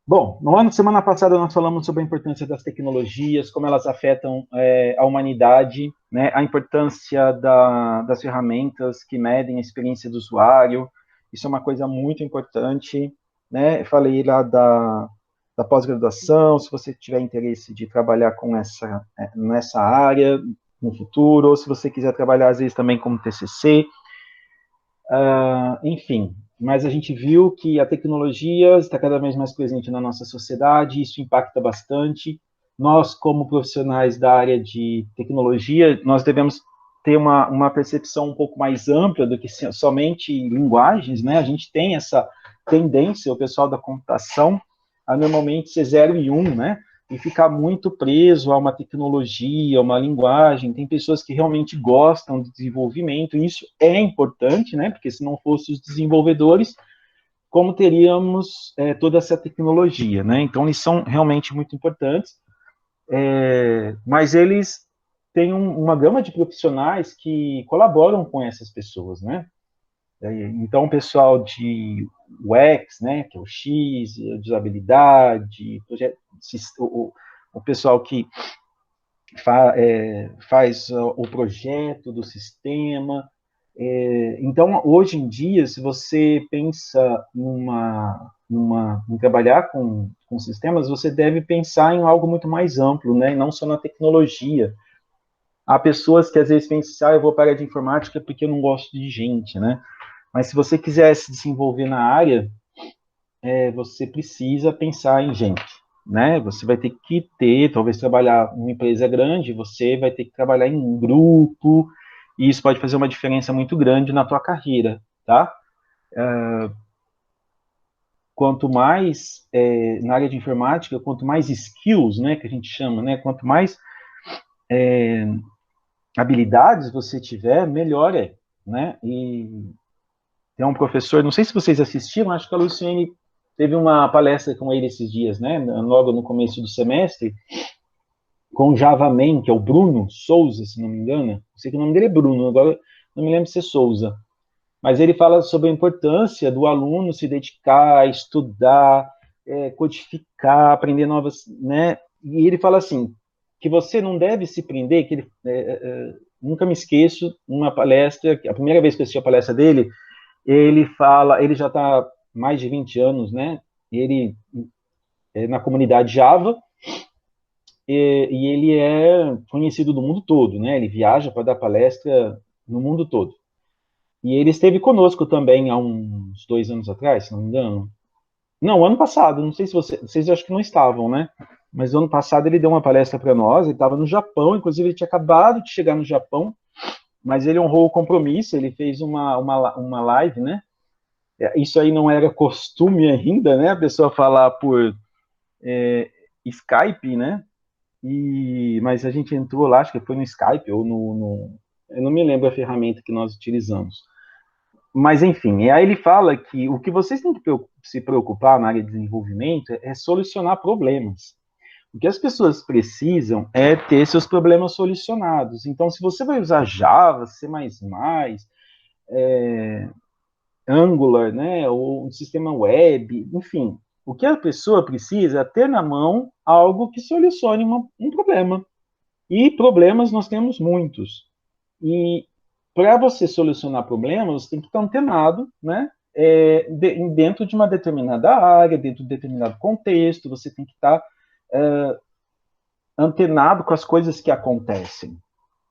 Bom, semana passada nós falamos sobre a importância das tecnologias, como elas afetam a humanidade, né, a importância das ferramentas que medem a experiência do usuário, isso é uma coisa muito importante, né, falei lá da pós-graduação, se você tiver interesse de trabalhar com nessa área no futuro, ou se você quiser trabalhar às vezes também como TCC, enfim, mas a gente viu que a tecnologia está cada vez mais presente na nossa sociedade, isso impacta bastante. Nós, como profissionais da área de tecnologia, nós devemos ter uma percepção um pouco mais ampla do que somente linguagens, né? A gente tem essa tendência, o pessoal da computação, a normalmente ser 0 e 1, né? E ficar muito preso a uma tecnologia, a uma linguagem. Tem pessoas que realmente gostam de desenvolvimento, e isso é importante, né? Porque se não fossem os desenvolvedores, como teríamos toda essa tecnologia, né? Então, eles são realmente muito importantes, mas eles têm uma gama de profissionais que colaboram com essas pessoas, né? Então, o pessoal de UX, né, que é o X, de usabilidade, o pessoal que faz o projeto do sistema. Então, hoje em dia, se você pensa em trabalhar com sistemas, você deve pensar em algo muito mais amplo, né, e não só na tecnologia. Há pessoas que às vezes pensam, eu vou para a área de informática porque eu não gosto de gente, né? Mas se você quiser se desenvolver na área, você precisa pensar em gente, né? Você vai ter que ter, talvez trabalhar em uma empresa grande, você vai ter que trabalhar em um grupo, e isso pode fazer uma diferença muito grande na tua carreira, tá? Quanto mais, na área de informática, quanto mais skills, né, que a gente chama, né? Quanto mais habilidades você tiver, melhor é, né? E tem um professor, não sei se vocês assistiram, acho que a Luciane teve uma palestra com ele esses dias, né? Logo no começo do semestre, com o Java Man, que é o Bruno Souza, se não me engano. Eu sei que o nome dele é Bruno, agora não me lembro se é Souza. Mas ele fala sobre a importância do aluno se dedicar, estudar, codificar, aprender novas, né? E ele fala assim, que você não deve se prender, que ele, nunca me esqueço, uma palestra, a primeira vez que eu assisti a palestra dele, ele fala, ele já está mais de 20 anos, né? Ele é na comunidade Java, e ele é conhecido do mundo todo, né? Ele viaja para dar palestra no mundo todo. E ele esteve conosco também há uns 2 anos atrás, se não me engano. Não, ano passado, não sei se vocês acho que não estavam, né? Mas ano passado ele deu uma palestra para nós, ele estava no Japão, inclusive ele tinha acabado de chegar no Japão, mas ele honrou o compromisso, ele fez uma live, né? Isso aí não era costume ainda, né? A pessoa falar por Skype, né? Mas a gente entrou lá, acho que foi no Skype ou eu não me lembro a ferramenta que nós utilizamos. Mas, enfim, e aí ele fala que o que vocês têm que se preocupar na área de desenvolvimento é solucionar problemas. O que as pessoas precisam é ter seus problemas solucionados. Então, se você vai usar Java, C++, Angular, né, ou um sistema web, enfim, o que a pessoa precisa é ter na mão algo que solucione um problema. E problemas nós temos muitos. E para você solucionar problemas, você tem que estar antenado, né? Dentro de uma determinada área, dentro de um determinado contexto, você tem que estar antenado com as coisas que acontecem,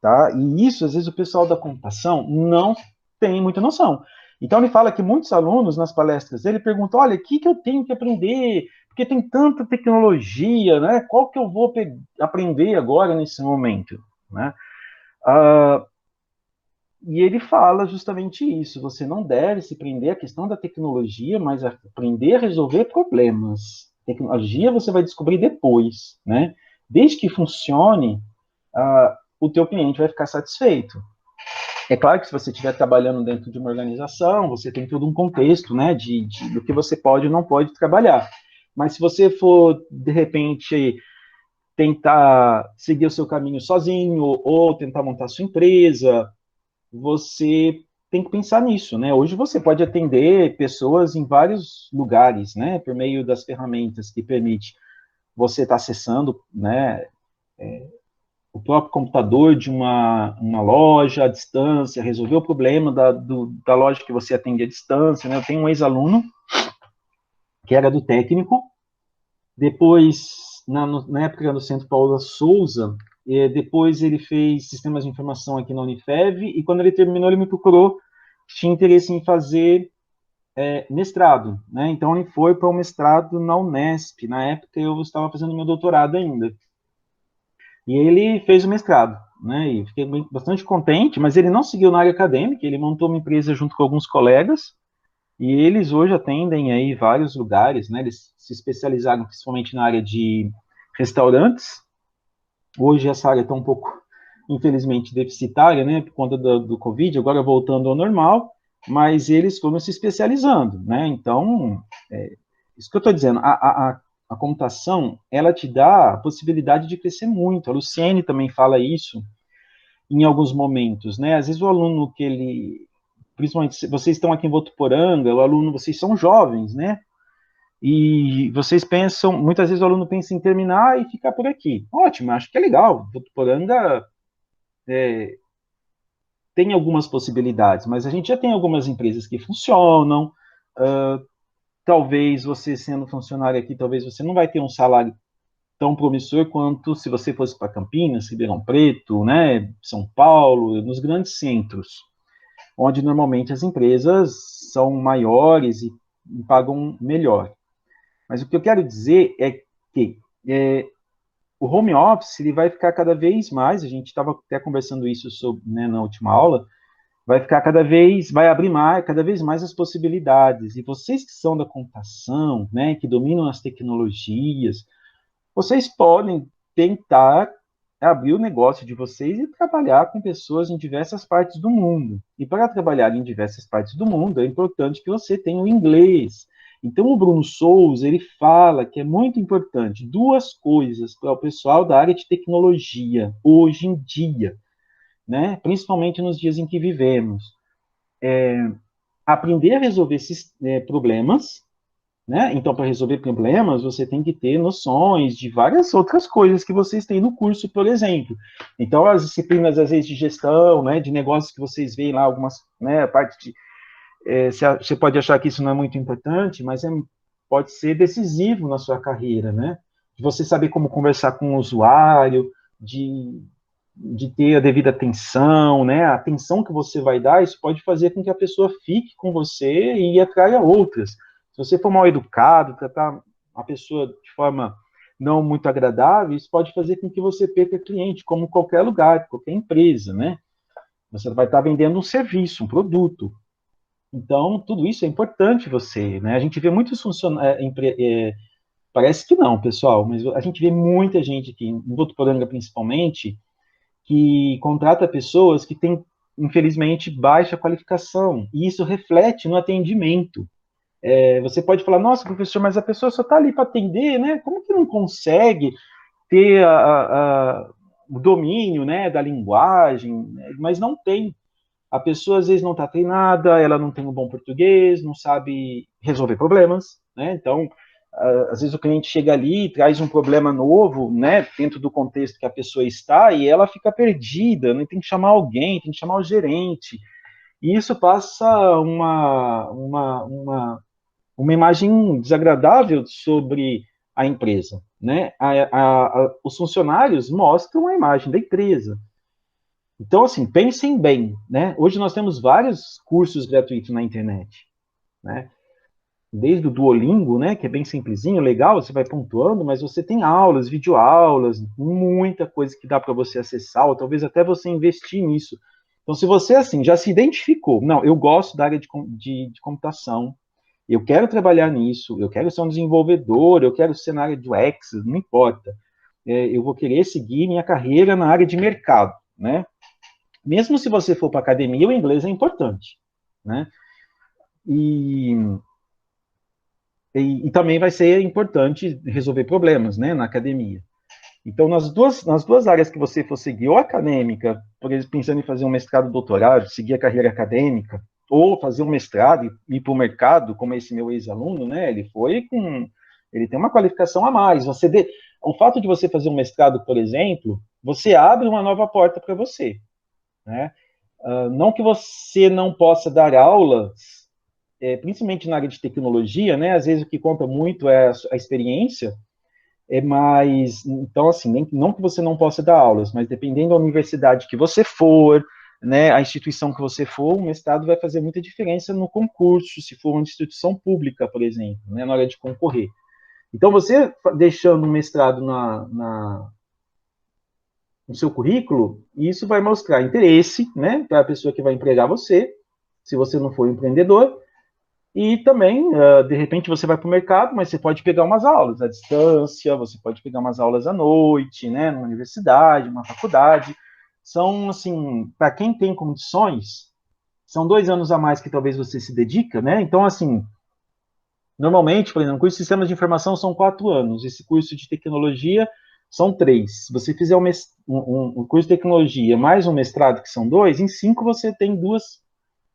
tá? E isso, às vezes, o pessoal da computação não tem muita noção. Então, ele fala que muitos alunos, nas palestras dele, perguntam, olha, o que eu tenho que aprender? Porque tem tanta tecnologia, né? Qual que eu vou aprender agora, nesse momento? Né? E ele fala justamente isso, você não deve se prender à questão da tecnologia, mas aprender a resolver problemas. Tecnologia você vai descobrir depois, né? Desde que funcione, o teu cliente vai ficar satisfeito. É claro que se você estiver trabalhando dentro de uma organização, você tem todo um contexto, né, do que você pode ou não pode trabalhar. Mas se você for, de repente, tentar seguir o seu caminho sozinho, ou tentar montar sua empresa, você tem que pensar nisso, né? Hoje você pode atender pessoas em vários lugares, né? Por meio das ferramentas que permite você estar acessando, né? O próprio computador de uma loja à distância, resolver o problema da loja que você atende à distância, né? Eu tenho um ex-aluno que era do técnico, depois, na época do Centro Paula Souza, depois ele fez sistemas de informação aqui na Unifev, e quando ele terminou, ele me procurou, tinha interesse em fazer mestrado, né? Então ele foi para o mestrado na Unesp. Na época eu estava fazendo meu doutorado ainda. E ele fez o mestrado, né? E fiquei bastante contente, mas ele não seguiu na área acadêmica, ele montou uma empresa junto com alguns colegas, e eles hoje atendem aí vários lugares, né? Eles se especializaram principalmente na área de restaurantes. Hoje essa área está um pouco, infelizmente, deficitária, né? Por conta do Covid, agora voltando ao normal, mas eles foram se especializando, né? Então, isso que eu estou dizendo, a computação, ela te dá a possibilidade de crescer muito. A Luciene também fala isso em alguns momentos, né? Às vezes o aluno que ele, principalmente vocês estão aqui em Votuporanga, o aluno, vocês são jovens, né? E vocês pensam, muitas vezes o aluno pensa em terminar e ficar por aqui. Ótimo, acho que é legal. Votuporanga tem algumas possibilidades, mas a gente já tem algumas empresas que funcionam. Talvez você sendo funcionário aqui, talvez você não vai ter um salário tão promissor quanto se você fosse para Campinas, Ribeirão Preto, né, São Paulo, nos grandes centros, onde normalmente as empresas são maiores e pagam melhor. Mas o que eu quero dizer é que o home office ele vai ficar cada vez mais, a gente estava até conversando isso sobre, né, na última aula, vai ficar vai abrir mais, cada vez mais as possibilidades. E vocês que são da computação, né, que dominam as tecnologias, vocês podem tentar abrir o negócio de vocês e trabalhar com pessoas em diversas partes do mundo. E para trabalhar em diversas partes do mundo, é importante que você tenha o inglês. Então, o Bruno Souza, ele fala que é muito importante duas coisas para o pessoal da área de tecnologia, hoje em dia, né? Principalmente nos dias em que vivemos. Aprender a resolver esses problemas, né? Então, para resolver problemas, você tem que ter noções de várias outras coisas que vocês têm no curso, por exemplo. Então, as disciplinas, às vezes, de gestão, né, de negócios que vocês veem lá, algumas, né, a parte de... você pode achar que isso não é muito importante, mas pode ser decisivo na sua carreira, né? De você saber como conversar com o usuário, de ter a devida atenção, né? A atenção que você vai dar, isso pode fazer com que a pessoa fique com você e atraia outras. Se você for mal educado, tratar a pessoa de forma não muito agradável, isso pode fazer com que você perca cliente, como qualquer lugar, qualquer empresa, né? Você vai estar vendendo um serviço, um produto. Então, tudo isso é importante você, né? A gente vê muitos funcionários, parece que não, pessoal, mas a gente vê muita gente aqui, em Votuporanga principalmente, que contrata pessoas que têm, infelizmente, baixa qualificação, e isso reflete no atendimento. Você pode falar, nossa, professor, mas a pessoa só está ali para atender, né? Como que não consegue ter o domínio, né, da linguagem? Mas não tem. A pessoa, às vezes, não está treinada, ela não tem um bom português, não sabe resolver problemas, né? Então, às vezes o cliente chega ali e traz um problema novo, né, dentro do contexto que a pessoa está, e ela fica perdida, né? Tem que chamar alguém, tem que chamar o gerente. E isso passa uma imagem desagradável sobre a empresa, né? Os funcionários mostram a imagem da empresa. Então, assim, pensem bem, né? Hoje nós temos vários cursos gratuitos na internet, né? Desde o Duolingo, né, que é bem simplesinho, legal, você vai pontuando, mas você tem aulas, videoaulas, muita coisa que dá para você acessar, ou talvez até você investir nisso. Então, se você, assim, já se identificou, não, eu gosto da área de computação, eu quero trabalhar nisso, eu quero ser um desenvolvedor, eu quero ser na área do UX, não importa. Eu vou querer seguir minha carreira na área de mercado, né? Mesmo se você for para academia, o inglês é importante, né? E, e também vai ser importante resolver problemas, né, na academia. Então, nas duas áreas que você for seguir, ou acadêmica, por exemplo, pensando em fazer um mestrado, doutorado, seguir a carreira acadêmica, ou fazer um mestrado e ir para o mercado, como esse meu ex-aluno, né? Ele tem uma qualificação a mais. O fato de você fazer um mestrado, por exemplo, você abre uma nova porta para você, né? Não que você não possa dar aulas, principalmente na área de tecnologia, né? Às vezes o que conta muito é a experiência, mas, então, assim, não que você não possa dar aulas, mas dependendo da universidade que você for, né, a instituição que você for, o mestrado vai fazer muita diferença no concurso, se for uma instituição pública, por exemplo, né, na hora de concorrer. Então, você deixando um mestrado no seu currículo, isso vai mostrar interesse, né, para a pessoa que vai empregar você, se você não for um empreendedor, e também, de repente, você vai para o mercado, mas você pode pegar umas aulas à distância, você pode pegar umas aulas à noite, né, numa universidade, numa faculdade. São, assim, para quem tem condições, são 2 anos a mais que talvez você se dedica, né? Então, assim, normalmente, por exemplo, o curso de sistemas de informação são 4 anos, esse curso de tecnologia são 3. Se você fizer um curso de tecnologia mais um mestrado, que são 2, em 5 você tem duas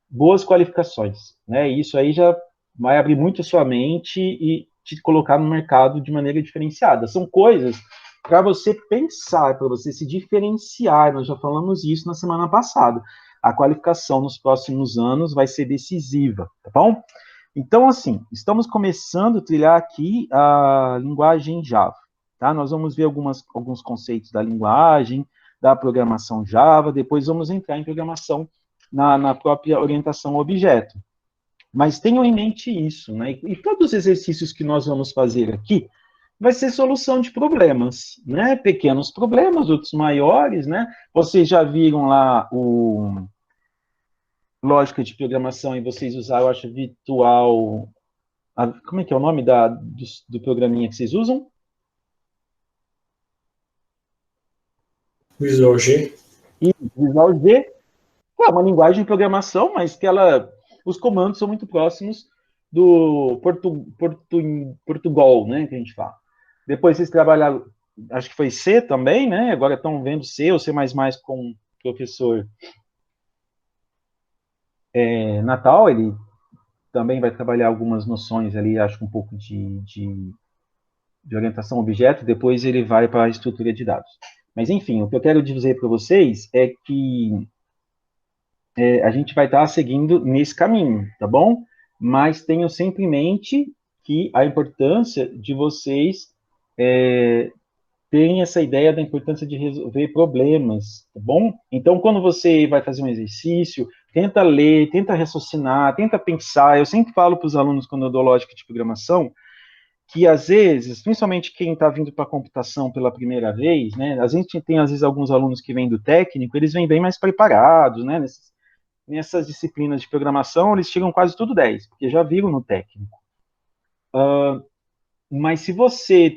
boas qualificações, né? E isso aí já vai abrir muito a sua mente e te colocar no mercado de maneira diferenciada. São coisas para você pensar, para você se diferenciar. Nós já falamos isso na semana passada. A qualificação nos próximos anos vai ser decisiva, tá bom? Então, assim, estamos começando a trilhar aqui a linguagem Java, tá? Nós vamos ver alguns conceitos da linguagem, da programação Java, depois vamos entrar em programação na própria orientação ao objeto. Mas tenham em mente isso, né? E todos os exercícios que nós vamos fazer aqui vai ser solução de problemas, né? Pequenos problemas, outros maiores, né? Vocês já viram lá o lógica de programação e vocês usaram, eu acho, virtual. Como é que é o nome do programinha que vocês usam? Visual G. E Visual G é uma linguagem de programação, mas que os comandos são muito próximos do Portugal, né, que a gente fala. Depois vocês trabalharam, acho que foi C também, né? Agora estão vendo C ou C++ com o professor Natal. Ele também vai trabalhar algumas noções ali, acho que um pouco de orientação a objeto. Depois ele vai para a estrutura de dados. Mas enfim, o que eu quero dizer para vocês é que a gente vai estar seguindo nesse caminho, tá bom? Mas tenham sempre em mente que a importância de vocês terem essa ideia da importância de resolver problemas, tá bom? Então, quando você vai fazer um exercício, tenta ler, tenta raciocinar, tenta pensar. Eu sempre falo para os alunos, quando eu dou lógica de programação, que às vezes, principalmente quem está vindo para a computação pela primeira vez, né? A gente tem às vezes alguns alunos que vêm do técnico, eles vêm bem mais preparados, né? Nessas disciplinas de programação, eles chegam quase tudo 10, porque já viram no técnico. Mas se você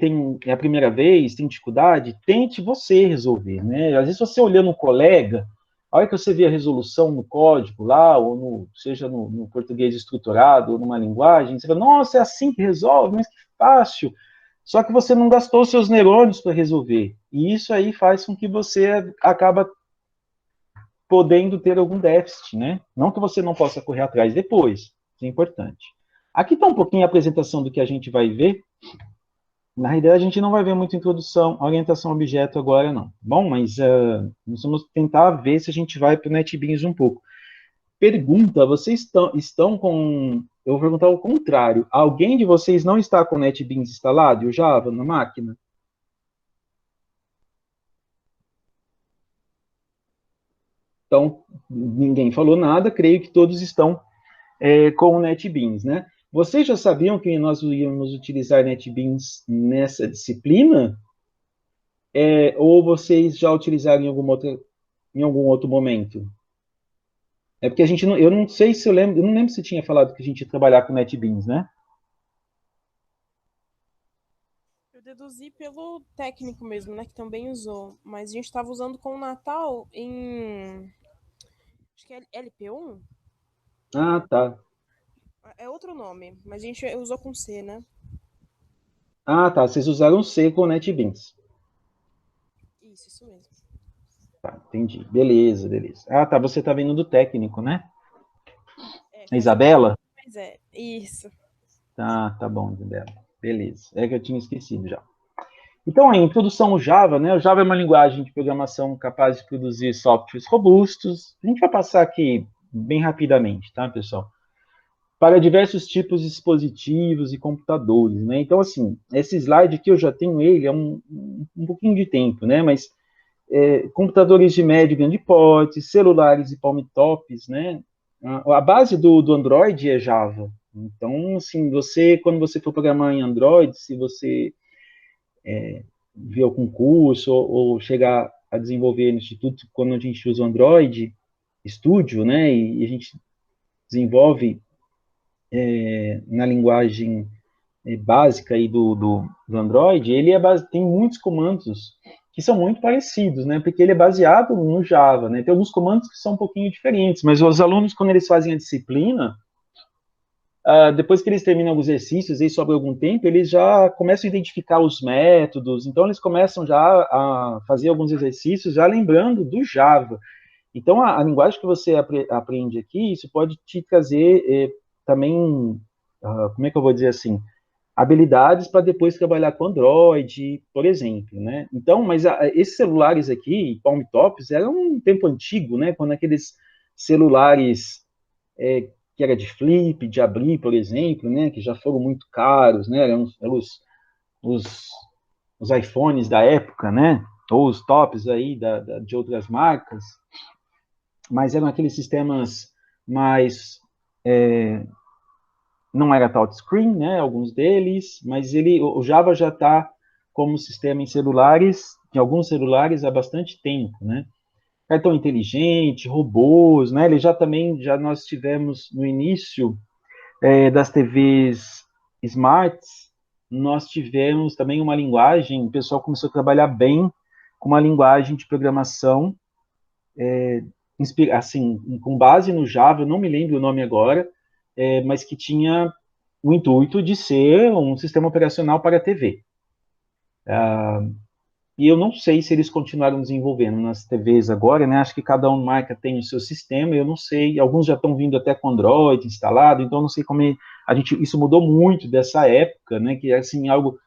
é a primeira vez, tem dificuldade, tente você resolver, né? Às vezes você olhando um colega, a hora que você vê a resolução no código lá, ou seja no português estruturado, ou numa linguagem, você fala, nossa, é assim que resolve, mas que fácil. Só que você não gastou seus neurônios para resolver. E isso aí faz com que você acaba podendo ter algum déficit, né? Não que você não possa correr atrás depois, isso é importante. Aqui está um pouquinho a apresentação do que a gente vai ver. Na realidade, a gente não vai ver muita introdução, orientação a objeto agora, não. Bom, mas nós vamos tentar ver se a gente vai para o NetBeans um pouco. Pergunta, vocês estão com... Eu vou perguntar o contrário. Alguém de vocês não está com o NetBeans instalado e o Java na máquina? Então, ninguém falou nada, creio que todos estão com o NetBeans, né? Vocês já sabiam que nós íamos utilizar NetBeans nessa disciplina? Ou vocês já utilizaram em algum outro momento? É porque a gente não, eu não sei se eu lembro, eu não lembro se tinha falado que a gente ia trabalhar com NetBeans, né? Eu deduzi pelo técnico mesmo, né, que também usou, mas a gente estava usando com o Natal em, acho que é LP1? Ah, tá. É outro nome, mas a gente usou com C, né? Ah, tá. Vocês usaram C com o NetBeans. isso mesmo. Tá, entendi. Beleza, beleza. Ah, tá, você tá vendo do técnico, né? A Faz Isabela? Pois é, isso. Tá bom, Isabela. Beleza. É que eu tinha esquecido já. Então, a introdução ao Java, né? O Java é uma linguagem de programação capaz de produzir softwares robustos. A gente vai passar aqui bem rapidamente, tá, pessoal? Para diversos tipos de dispositivos e computadores, né? Então, assim, esse slide aqui eu já tenho ele há um pouquinho de tempo, né? Mas computadores de médio e grande porte, celulares e palm tops, né? A base do Android é Java. Então, assim, quando você for programar em Android, se você ver algum curso ou chegar a desenvolver no instituto, quando a gente usa o Android Studio, né, e a gente desenvolve na linguagem básica aí do Android, ele tem muitos comandos que são muito parecidos, né, porque ele é baseado no Java, né, tem alguns comandos que são um pouquinho diferentes, mas os alunos, quando eles fazem a disciplina, depois que eles terminam alguns exercícios e sobra algum tempo, eles já começam a identificar os métodos, então eles começam já a fazer alguns exercícios já lembrando do Java. Então, a linguagem que você aprende aqui, isso pode te trazer também, como é que eu vou dizer assim, habilidades para depois trabalhar com Android, por exemplo, né? Então, mas esses celulares aqui, Palm Tops, eram um tempo antigo, né? Quando aqueles celulares que era de flip, de abrir, por exemplo, né? Que já foram muito caros, né? Eram os, os iPhones da época, né? Ou os tops aí de outras marcas, mas eram aqueles sistemas mais não era touchscreen, né, alguns deles, mas o Java já está como sistema em celulares, em alguns celulares há bastante tempo, né? Cartão inteligente, robôs, né? Ele já nós tivemos no início das TVs smarts, nós tivemos também uma linguagem, o pessoal começou a trabalhar bem com uma linguagem de programação, assim, com base no Java, eu não me lembro o nome agora, mas que tinha o intuito de ser um sistema operacional para a TV. E eu não sei se eles continuaram desenvolvendo nas TVs agora, né? Acho que cada marca tem o seu sistema, eu não sei. Alguns já estão vindo até com Android instalado, então eu não sei como isso mudou muito dessa época, né? Que assim algo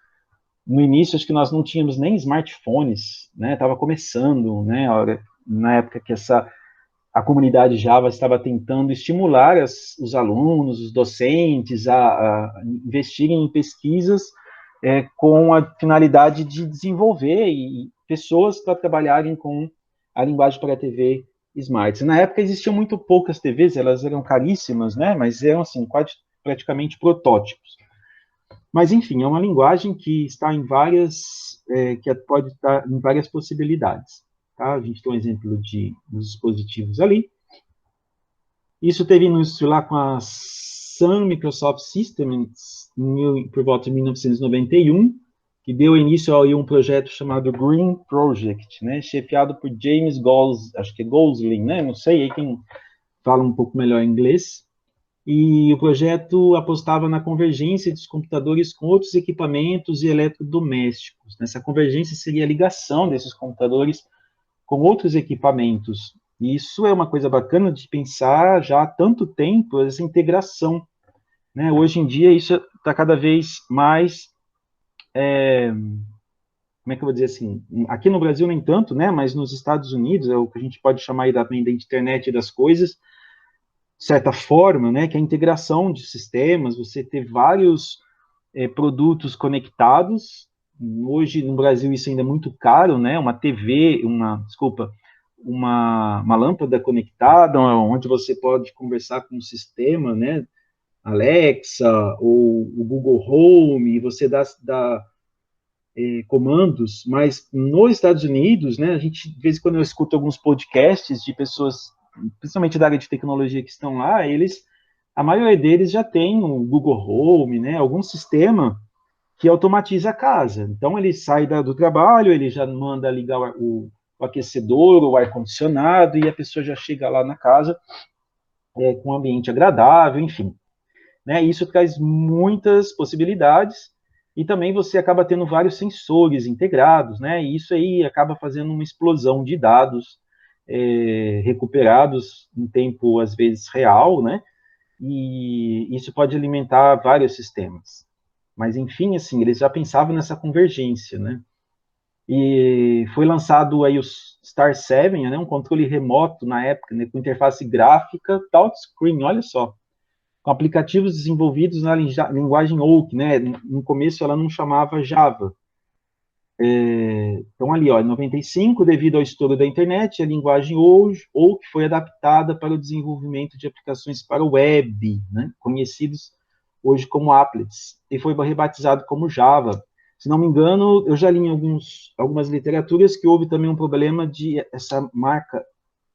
no início acho que nós não tínhamos nem smartphones, né? Estava começando, né? Na época que a comunidade Java estava tentando estimular os alunos, os docentes a investirem em pesquisas com a finalidade de desenvolver pessoas para trabalharem com a linguagem para a TV Smart. Na época existiam muito poucas TVs, elas eram caríssimas, né? Mas eram assim praticamente protótipos. Mas enfim, é uma linguagem que está em que pode estar em várias possibilidades. Tá? A gente tem um exemplo dos dispositivos ali. Isso teve início lá com a Sun Microsoft Systems, por volta de 1991, que deu início a um projeto chamado Green Project, né, chefiado por James acho que é Gosling, né, não sei, aí quem fala um pouco melhor inglês. E o projeto apostava na convergência dos computadores com outros equipamentos e eletrodomésticos. Essa convergência seria a ligação desses computadores com outros equipamentos. E isso é uma coisa bacana de pensar já há tanto tempo, essa integração. Né? Hoje em dia, isso está cada vez mais. Como é que eu vou dizer assim? Aqui no Brasil, nem tanto, né? Mas nos Estados Unidos, é o que a gente pode chamar aí da internet das coisas, de certa forma, né? Que é a integração de sistemas, você ter vários produtos conectados. Hoje, no Brasil, isso ainda é muito caro, né? Uma TV, uma lâmpada conectada, onde você pode conversar com o sistema, né? Alexa ou o Google Home, e você dá comandos, mas nos Estados Unidos, né, a gente, de vez em quando eu escuto alguns podcasts de pessoas, principalmente da área de tecnologia que estão lá, a maioria deles já tem o Google Home, né, algum sistema que automatiza a casa. Então ele sai do trabalho, ele já manda ligar o aquecedor, o ar-condicionado, e a pessoa já chega lá na casa com um ambiente agradável, enfim. Né? Isso traz muitas possibilidades, e também você acaba tendo vários sensores integrados, né? E isso aí acaba fazendo uma explosão de dados recuperados em tempo, às vezes, real, né? E isso pode alimentar vários sistemas. Mas, enfim, assim, eles já pensavam nessa convergência, né? E foi lançado aí o Star 7, né, um controle remoto na época, né, com interface gráfica touchscreen, olha só, com aplicativos desenvolvidos na linguagem Oak, né? No começo ela não chamava Java. Então ali, ó, em 95, devido ao estouro da internet, a linguagem Oak foi adaptada para o desenvolvimento de aplicações para o web, né, conhecidos hoje como applets, e foi rebatizado como Java. Se não me engano, eu já li em algumas literaturas que houve também um problema de essa marca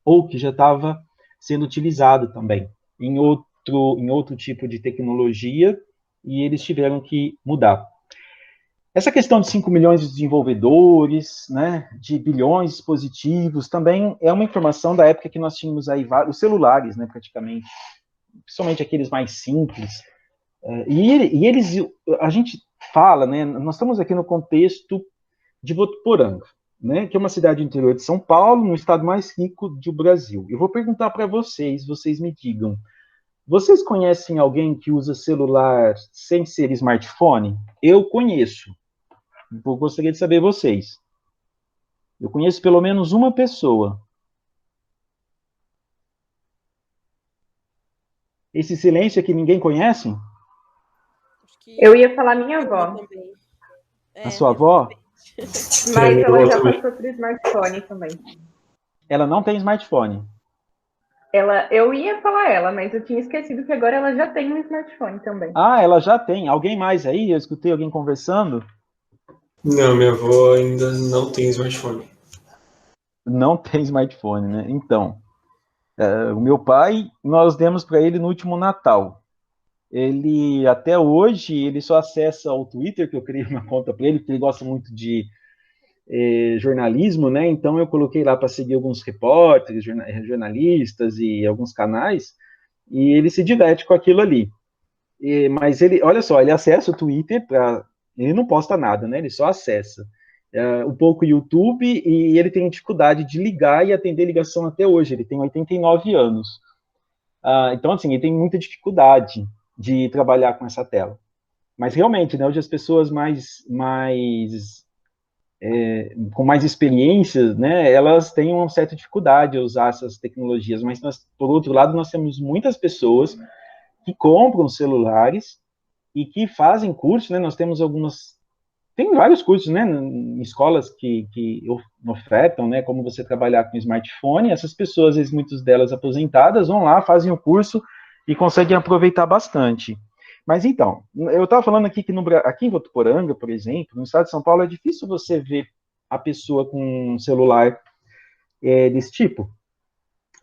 Oak já estava sendo utilizado também em outro tipo de tecnologia, e eles tiveram que mudar. Essa questão de 5 milhões de desenvolvedores, né, de bilhões de dispositivos, também é uma informação da época que nós tínhamos aí os celulares, né, praticamente, principalmente aqueles mais simples. E eles, a gente fala, né, nós estamos aqui no contexto de Votuporanga, né, que é uma cidade do interior de São Paulo, no estado mais rico do Brasil. Eu vou perguntar para vocês me digam, vocês conhecem alguém que usa celular sem ser smartphone? Eu conheço. Eu gostaria de saber vocês. Eu conheço pelo menos uma pessoa. Esse silêncio aqui ninguém conhece? Acho que Eu ia falar minha avó. também. A sua avó? Mas ela já passou por smartphone também. Ela não tem smartphone. Eu ia falar ela, mas eu tinha esquecido que agora ela já tem um smartphone também. Ah, ela já tem. Alguém mais aí? Eu escutei alguém conversando. Não, minha avó ainda não tem smartphone. Não tem smartphone, né? Então, o meu pai, nós demos para ele no último Natal. Ele, até hoje, ele só acessa o Twitter, que eu criei uma conta para ele, porque ele gosta muito de jornalismo, né? Então eu coloquei lá para seguir alguns repórteres, jornalistas e alguns canais, e ele se diverte com aquilo ali. Mas ele, olha só, ele acessa o Twitter ele não posta nada, né? Ele só acessa. Um pouco YouTube, e ele tem dificuldade de ligar e atender ligação até hoje. Ele tem 89 anos. Então, assim, ele tem muita dificuldade de trabalhar com essa tela. Mas realmente, né, hoje as pessoas com mais experiências, né, elas têm uma certa dificuldade a usar essas tecnologias, mas por outro lado, nós temos muitas pessoas que compram celulares e que fazem cursos, né, nós temos tem vários cursos, né, em escolas que ofertam, né, como você trabalhar com smartphone. Essas pessoas, às vezes, muitas delas aposentadas, vão lá, fazem o curso e conseguem aproveitar bastante. Mas então, eu estava falando aqui que aqui em Votuporanga, por exemplo, no estado de São Paulo, é difícil você ver a pessoa com um celular desse tipo.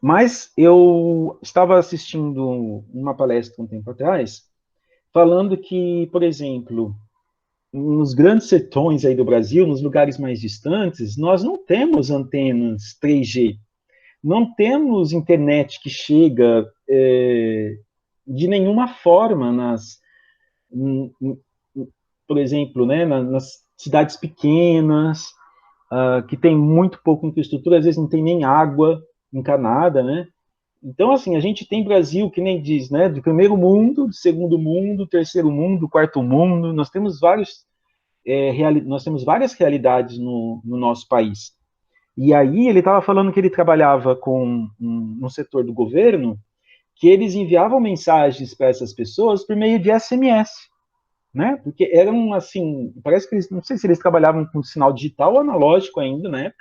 Mas eu estava assistindo uma palestra um tempo atrás, falando que, por exemplo, nos grandes sertões aí do Brasil, nos lugares mais distantes, nós não temos antenas 3G, não temos internet que chega de nenhuma forma por exemplo, né, nas cidades pequenas, que tem muito pouca infraestrutura, às vezes não tem nem água encanada, né? Então, assim, a gente tem Brasil, que nem diz, né, do primeiro mundo, do segundo mundo, terceiro mundo, quarto mundo, nós temos várias realidades no nosso país. E aí ele estava falando que ele trabalhava com um setor do governo, que eles enviavam mensagens para essas pessoas por meio de SMS, né? Porque eram assim, parece que eles, não sei se eles trabalhavam com sinal digital ou analógico ainda, né?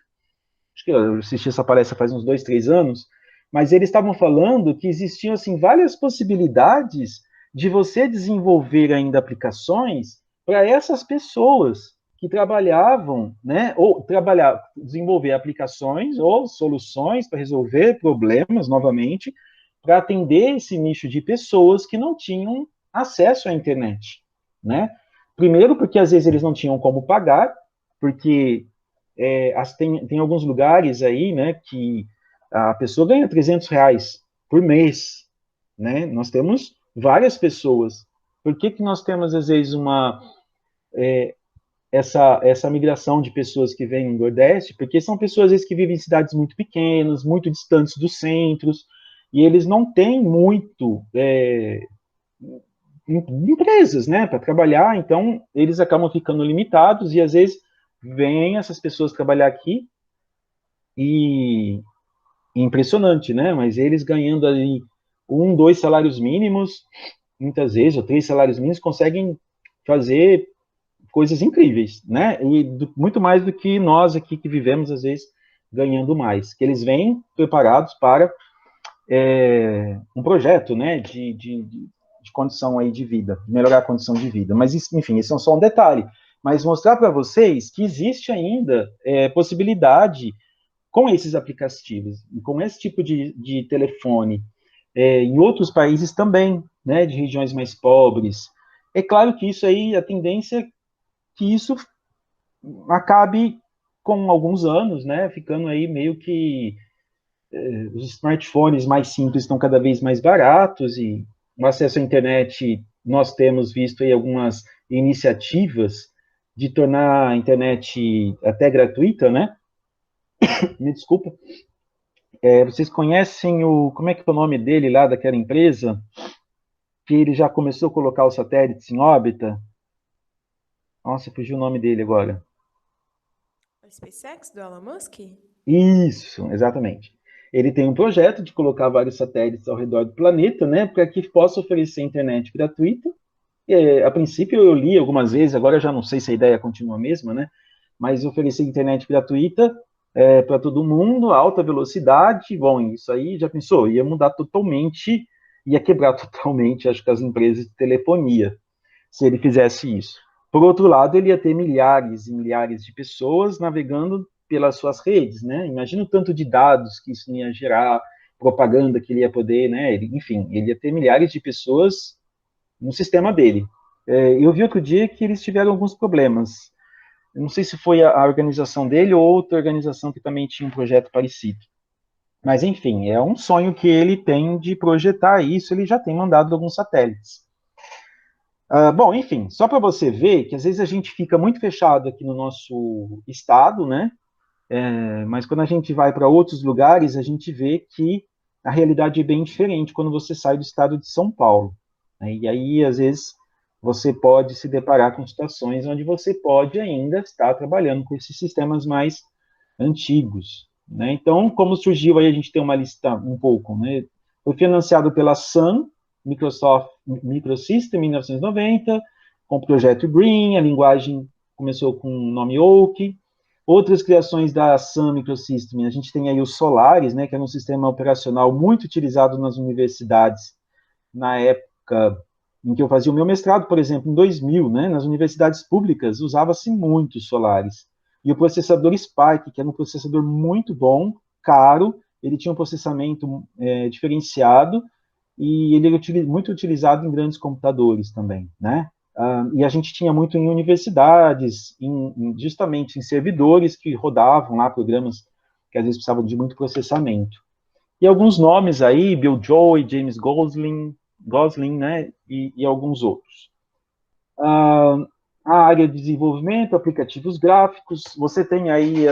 Acho que eu assisti essa palestra faz uns 2, 3 anos, mas eles estavam falando que existiam assim várias possibilidades de você desenvolver ainda aplicações para essas pessoas que trabalhavam, né, ou desenvolver aplicações ou soluções para resolver problemas novamente, para atender esse nicho de pessoas que não tinham acesso à internet, né? Primeiro porque às vezes eles não tinham como pagar, porque tem alguns lugares aí, né, que a pessoa ganha R$ 300 por mês, né? Nós temos várias pessoas. Por que nós temos, às vezes, essa migração de pessoas que vêm no Nordeste, porque são pessoas, às vezes, que vivem em cidades muito pequenas, muito distantes dos centros, e eles não têm muito empresas, né, para trabalhar, então eles acabam ficando limitados, e às vezes vêm essas pessoas trabalhar aqui, e impressionante, né, mas eles ganhando ali 2 salários mínimos, muitas vezes, ou 3 salários mínimos, conseguem fazer coisas incríveis, né? E muito mais do que nós aqui que vivemos, às vezes, ganhando mais. Que eles vêm preparados para um projeto, né? De condição aí de vida, melhorar a condição de vida. Mas, enfim, isso é só um detalhe. Mas mostrar para vocês que existe ainda possibilidade com esses aplicativos, com esse tipo de telefone, em outros países também, né? De regiões mais pobres. É claro que isso aí, a tendência é que isso acabe com alguns anos, né, ficando aí meio que os smartphones mais simples estão cada vez mais baratos e o acesso à internet, nós temos visto aí algumas iniciativas de tornar a internet até gratuita, né? Me desculpa. Vocês conhecem como é que é o nome dele lá, daquela empresa, que ele já começou a colocar os satélites em órbita? Nossa, fugiu o nome dele agora. A SpaceX do Elon Musk? Isso, exatamente. Ele tem um projeto de colocar vários satélites ao redor do planeta, né, para que possa oferecer internet gratuita. A princípio eu li algumas vezes, agora eu já não sei se a ideia continua a mesma, né, mas oferecer internet gratuita para todo mundo, alta velocidade, bom, isso aí já pensou, ia mudar totalmente, ia quebrar totalmente, acho que as empresas de telefonia, se ele fizesse isso. Por outro lado, ele ia ter milhares e milhares de pessoas navegando pelas suas redes, né? Imagina o tanto de dados que isso ia gerar, propaganda que ele ia poder, né? Enfim, ele ia ter milhares de pessoas no sistema dele. Eu vi outro dia que eles tiveram alguns problemas. Eu não sei se foi a organização dele ou outra organização que também tinha um projeto parecido. Mas, enfim, é um sonho que ele tem de projetar isso, ele já tem mandado alguns satélites. Bom, enfim, só para você ver que às vezes a gente fica muito fechado aqui no nosso estado, né? Mas quando a gente vai para outros lugares, a gente vê que a realidade é bem diferente quando você sai do estado de São Paulo, né? E aí, às vezes, você pode se deparar com situações onde você pode ainda estar trabalhando com esses sistemas mais antigos, né? Então, como surgiu aí, a gente tem uma lista um pouco, né? Foi financiado pela Sun, Microsoft Microsystem, em 1990, com o projeto Green, a linguagem começou com o nome Oak. Outras criações da Sun Microsystem, a gente tem aí o Solaris, né, que era um sistema operacional muito utilizado nas universidades na época em que eu fazia o meu mestrado, por exemplo, em 2000, né, nas universidades públicas, usava-se muito o Solaris. E o processador Spark, que era um processador muito bom, caro, ele tinha um processamento diferenciado, e ele era muito utilizado em grandes computadores também, né? E a gente tinha muito em universidades, justamente em servidores que rodavam lá programas que às vezes precisavam de muito processamento. E alguns nomes aí, Bill Joy, James Gosling, né? E alguns outros. A área de desenvolvimento, aplicativos gráficos, você tem aí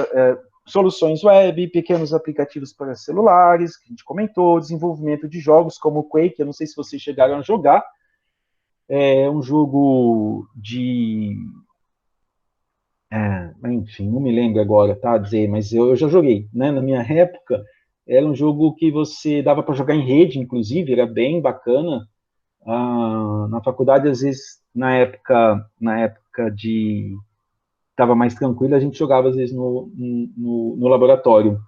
soluções web, pequenos aplicativos para celulares, que a gente comentou, desenvolvimento de jogos como o Quake, eu não sei se vocês chegaram a jogar, é um jogo de... enfim, não me lembro agora, tá, dizer, mas eu já joguei, né, na minha época, era um jogo que você dava para jogar em rede, inclusive, era bem bacana. Na faculdade, às vezes, na época de estava mais tranquilo, a gente jogava às vezes no laboratório.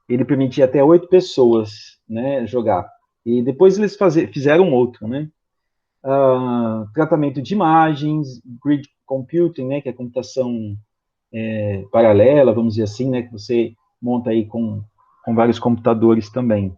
Ele permitia até 8 pessoas, né, jogar. E depois eles fizeram outro, né? Tratamento de imagens, grid computing, né, que é a computação paralela, vamos dizer assim, né, que você monta aí com vários computadores também.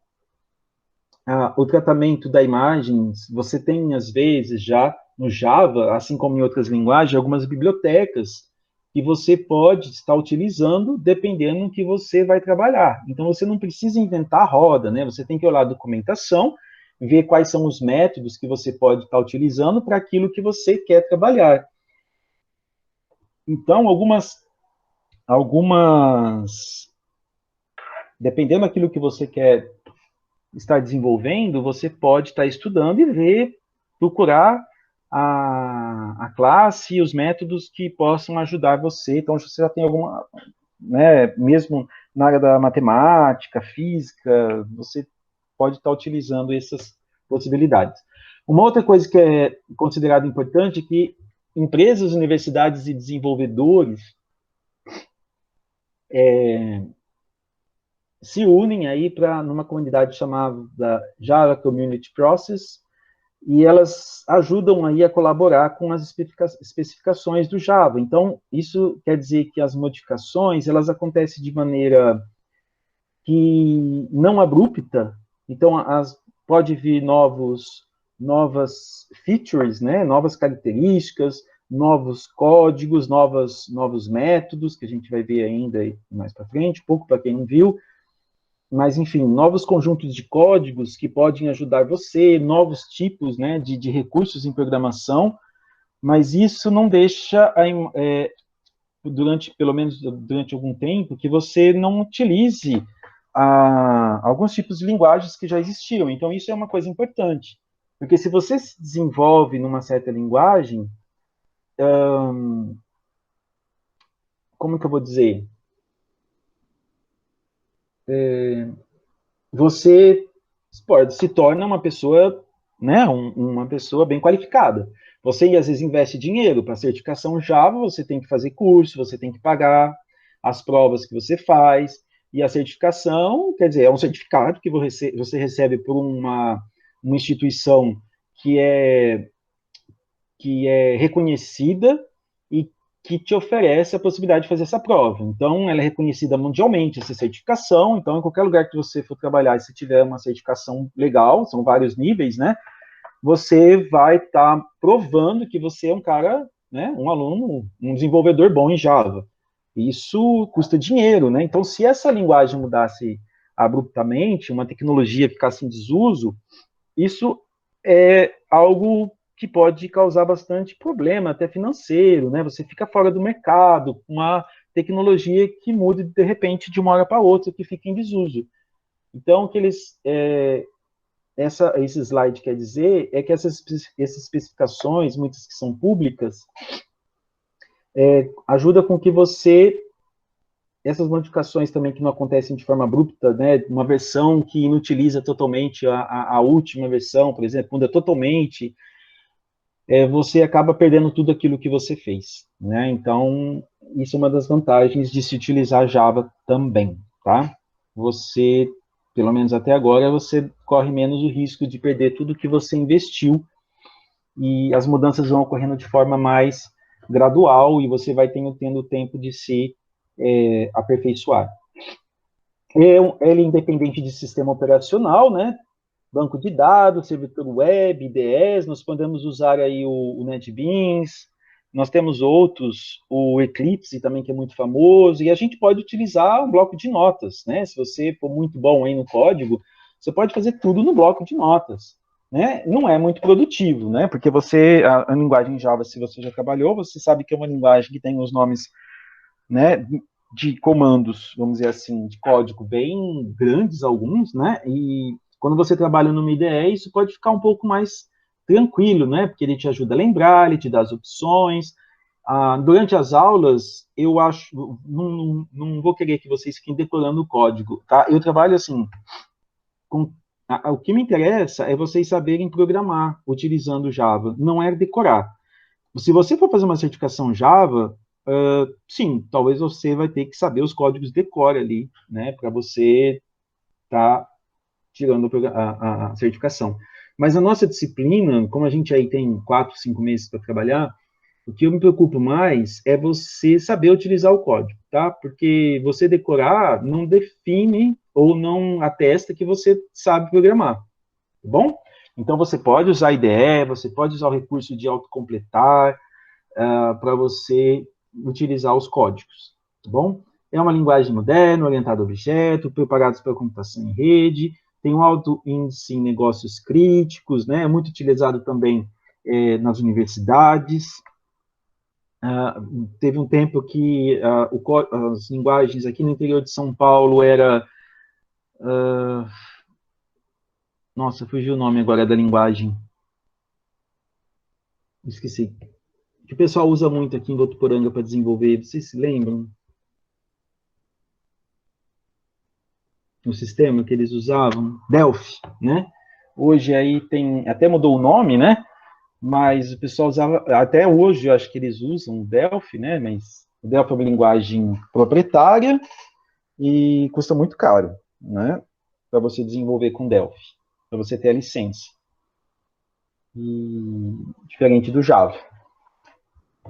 O tratamento da imagem, você tem, às vezes, já no Java, assim como em outras linguagens, algumas bibliotecas que você pode estar utilizando dependendo do que você vai trabalhar. Então, você não precisa inventar a roda, né? Você tem que olhar a documentação, ver quais são os métodos que você pode estar utilizando para aquilo que você quer trabalhar. Então, dependendo daquilo que você quer estar desenvolvendo, você pode estar estudando e procurar a classe e os métodos que possam ajudar você. Então, se você já tem alguma, né, mesmo na área da matemática, física, você pode estar utilizando essas possibilidades. Uma outra coisa que é considerada importante é que empresas, universidades e desenvolvedores se unem aí numa comunidade chamada Java Community Process, e elas ajudam aí a colaborar com as especificações do Java. Então, isso quer dizer que as modificações, elas acontecem de maneira que não abrupta, então pode vir novas features, né, novas características, novos códigos, novos métodos, que a gente vai ver ainda mais para frente, pouco para quem não viu, mas, enfim, novos conjuntos de códigos que podem ajudar você, novos tipos, né, de recursos em programação, mas isso não deixa, pelo menos durante algum tempo, que você não utilize alguns tipos de linguagens que já existiam. Então, isso é uma coisa importante, porque se você se desenvolve numa certa linguagem, como que eu vou dizer? Você se torna uma pessoa, né, uma pessoa bem qualificada. Você, às vezes, investe dinheiro para certificação Java, você tem que fazer curso, você tem que pagar as provas que você faz, e a certificação, quer dizer, é um certificado que você recebe por uma instituição que é reconhecida e que te oferece a possibilidade de fazer essa prova. Então, ela é reconhecida mundialmente, essa certificação. Então, em qualquer lugar que você for trabalhar, se tiver uma certificação legal, são vários níveis, né? Você vai estar provando que você é um cara, né? Um aluno, um desenvolvedor bom em Java. Isso custa dinheiro, né? Então, se essa linguagem mudasse abruptamente, uma tecnologia ficasse em desuso, isso é algo que pode causar bastante problema, até financeiro, né? Você fica fora do mercado, com uma tecnologia que muda de repente de uma hora para outra, que fica em desuso. Então, esse slide quer dizer é que essas especificações, muitas que são públicas, ajuda com que essas modificações também que não acontecem de forma abrupta, né, uma versão que inutiliza totalmente a última versão, por exemplo, muda totalmente, você acaba perdendo tudo aquilo que você fez, né? Então, isso é uma das vantagens de se utilizar Java também, tá? Você, pelo menos até agora, você corre menos o risco de perder tudo que você investiu e as mudanças vão ocorrendo de forma mais gradual e você vai tendo tempo de se aperfeiçoar. Ele é independente de sistema operacional, né? Banco de dados, servidor web, IDEs, nós podemos usar aí o NetBeans, nós temos outros, o Eclipse também, que é muito famoso, e a gente pode utilizar um bloco de notas, né? Se você for muito bom aí no código, você pode fazer tudo no bloco de notas, né? Não é muito produtivo, né? Porque a linguagem Java, se você já trabalhou, você sabe que é uma linguagem que tem os nomes, né, de comandos, vamos dizer assim, de código bem grandes alguns, né? E quando você trabalha no IDE, isso pode ficar um pouco mais tranquilo, né? Porque ele te ajuda a lembrar, ele te dá as opções. Durante as aulas, eu acho, não vou querer que vocês fiquem decorando o código, tá? Eu trabalho assim, o que me interessa é vocês saberem programar utilizando Java, não é decorar. Se você for fazer uma certificação Java, sim, talvez você vai ter que saber os códigos de core ali, né, para você estar tirando a certificação. Mas a nossa disciplina, como a gente aí tem 4, 5 meses para trabalhar, o que eu me preocupo mais é você saber utilizar o código, tá? Porque você decorar não define ou não atesta que você sabe programar, tá bom? Então você pode usar a IDE, você pode usar o recurso de autocompletar, para você utilizar os códigos, tá bom? É uma linguagem moderna, orientada a objeto, preparados para computação em rede, tem um alto índice em negócios críticos, né? É muito utilizado também nas universidades. Teve um tempo que as linguagens aqui no interior de São Paulo era... nossa, fugiu o nome agora da linguagem. Esqueci. Que o pessoal usa muito aqui em Votuporanga para desenvolver. Vocês se lembram? O sistema que eles usavam? Delphi, né? Hoje aí tem... Até mudou o nome, né? Mas o pessoal usava... Até hoje eu acho que eles usam o Delphi, né? Mas o Delphi é uma linguagem proprietária e custa muito caro, né? Para você desenvolver com Delphi. Para você ter a licença. E... Diferente do Java.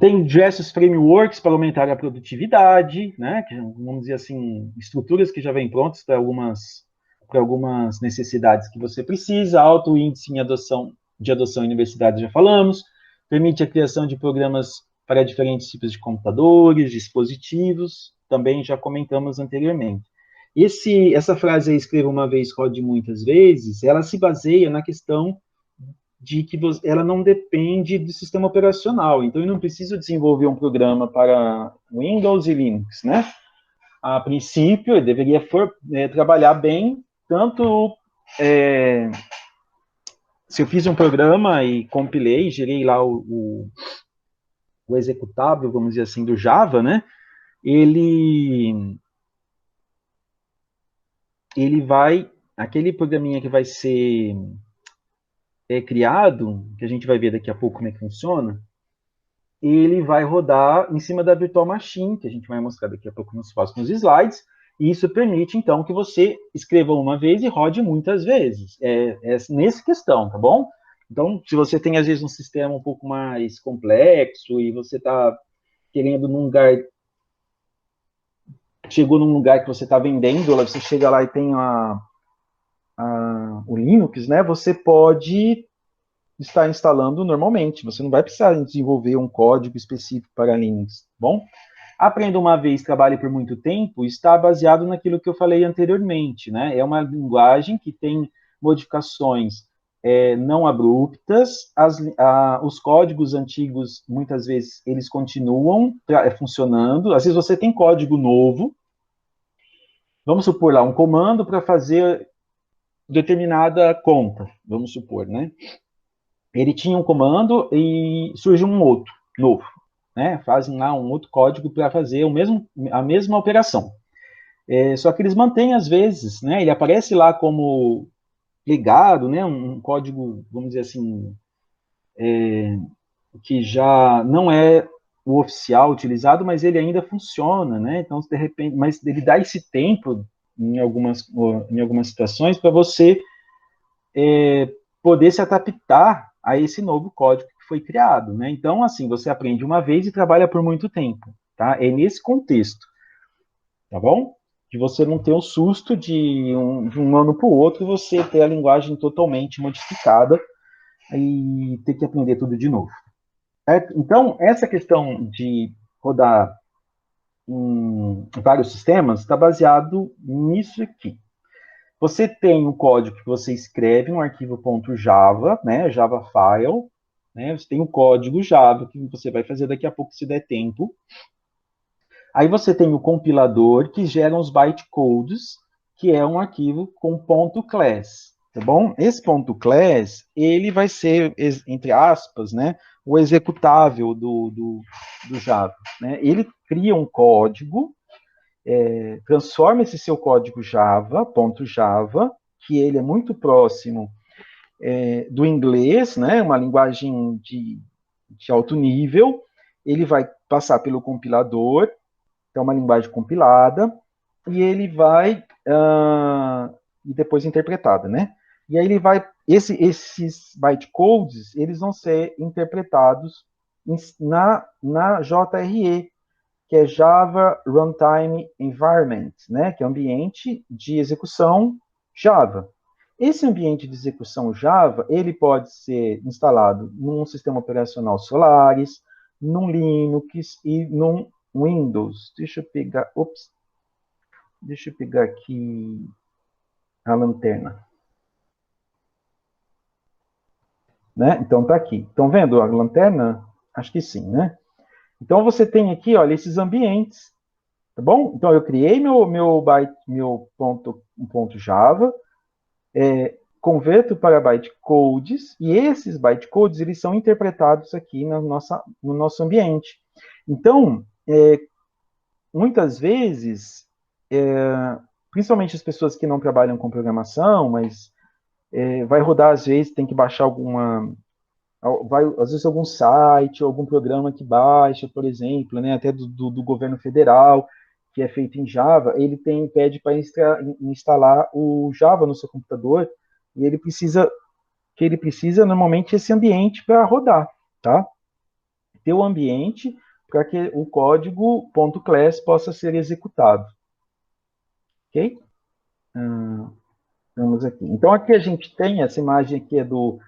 Tem diversos frameworks para aumentar a produtividade, né? Que, vamos dizer assim, estruturas que já vêm prontas para algumas necessidades que você precisa. Alto índice de adoção em universidades, já falamos. Permite a criação de programas para diferentes tipos de computadores, dispositivos, também já comentamos anteriormente. Essa frase aí, escreva uma vez, rode muitas vezes, ela se baseia na questão de que ela não depende do sistema operacional. Então, eu não preciso desenvolver um programa para Windows e Linux, né? A princípio, eu deveria trabalhar bem, tanto se eu fiz um programa e compilei, gerei lá o executável, vamos dizer assim, do Java, né? Ele vai, aquele programinha que vai ser criado, que a gente vai ver daqui a pouco como é que funciona, ele vai rodar em cima da Virtual Machine, que a gente vai mostrar daqui a pouco nos próximos slides, e isso permite, então, que você escreva uma vez e rode muitas vezes. É nessa questão, tá bom? Então, se você tem, às vezes, um sistema um pouco mais complexo e você está querendo chegou num lugar que você está vendendo, você chega lá e tem o Linux, né? Você pode estar instalando normalmente. Você não vai precisar desenvolver um código específico para Linux, bom? Aprenda uma vez, trabalhe por muito tempo, está baseado naquilo que eu falei anteriormente, né? É uma linguagem que tem modificações não abruptas, os códigos antigos, muitas vezes, eles continuam funcionando, às vezes você tem código novo, vamos supor lá, um comando para fazer determinada conta, vamos supor, né? Ele tinha um comando e surge um outro, novo, né? Fazem lá um outro código para fazer a mesma operação. Só que eles mantêm, às vezes, né? Ele aparece lá como ligado, né? Um código, vamos dizer assim, que já não é o oficial utilizado, mas ele ainda funciona, né? Então, de repente, mas ele dá esse tempo em algumas situações para você poder se adaptar a esse novo código que foi criado, né? Então, assim, você aprende uma vez e trabalha por muito tempo, tá? É nesse contexto, tá bom? De você não ter o susto de um ano para o outro você ter a linguagem totalmente modificada e ter que aprender tudo de novo. Certo? Então, essa questão de rodar em vários sistemas está baseado nisso aqui. Você tem um código que você escreve um arquivo .java, né, Java file, né, você tem um código Java que você vai fazer daqui a pouco se der tempo. Aí você tem o compilador que gera os bytecodes, que é um arquivo com .class, tá bom? Esse .class, ele vai ser, entre aspas, né, o executável do Java, né? Ele cria um código, transforma esse seu código Java, .java, que ele é muito próximo do inglês, né, uma linguagem de alto nível, ele vai passar pelo compilador, que é uma linguagem compilada, e ele vai, e depois interpretada, né? E aí ele vai, esses bytecodes, eles vão ser interpretados na JRE, que é Java Runtime Environment, né? Que é ambiente de execução Java. Esse ambiente de execução Java, ele pode ser instalado num sistema operacional Solaris, num Linux e num Windows. Deixa eu pegar aqui a lanterna. Né? Então tá aqui. Estão vendo a lanterna? Acho que sim, né? Então, você tem aqui, olha, esses ambientes, tá bom? Então, eu criei meu ponto Java, converto para bytecodes, e esses bytecodes, eles são interpretados aqui no nosso ambiente. Então, muitas vezes, principalmente as pessoas que não trabalham com programação, mas vai rodar, às vezes, tem que baixar às vezes algum site, algum programa que baixa, por exemplo, né, até do governo federal, que é feito em Java, ele pede para instalar o Java no seu computador, e ele precisa normalmente esse ambiente para rodar, tá? Ter o ambiente para que o código .class possa ser executado. Ok? Vamos aqui. Então, aqui a gente tem, essa imagem aqui é do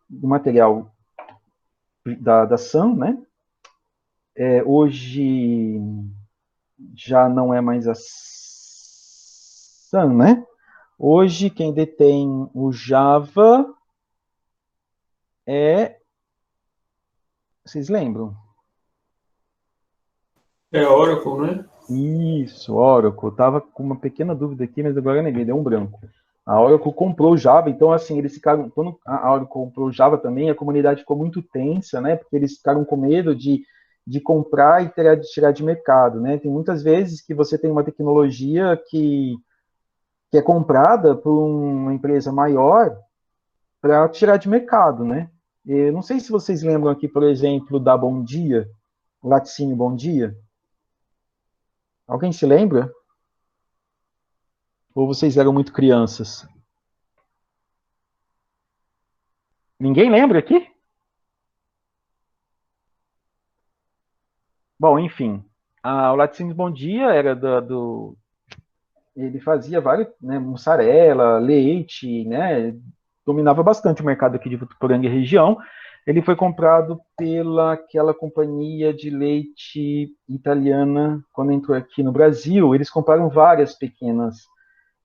material da Sun, né? Hoje já não é mais a Sun, né? Hoje quem detém o Java vocês lembram? É Oracle, né? Isso, Oracle. Tava com uma pequena dúvida aqui, mas agora nem deu um branco. A Oracle comprou o Java, então assim, eles ficaram, quando a Oracle comprou o Java também, a comunidade ficou muito tensa, né? Porque eles ficaram com medo de comprar e tirar de mercado, né? Tem muitas vezes que você tem uma tecnologia que é comprada por uma empresa maior para tirar de mercado, né? Eu não sei se vocês lembram aqui, por exemplo, da Bom Dia, Laticínio Bom Dia. Alguém se lembra? Ou vocês eram muito crianças? Ninguém lembra aqui? Bom, enfim. O Laticínios Bom Dia era ele fazia vários, né, mussarela, leite, né? Dominava bastante o mercado aqui de Votuporanga e região. Ele foi comprado pela aquela companhia de leite italiana quando entrou aqui no Brasil. Eles compraram várias pequenas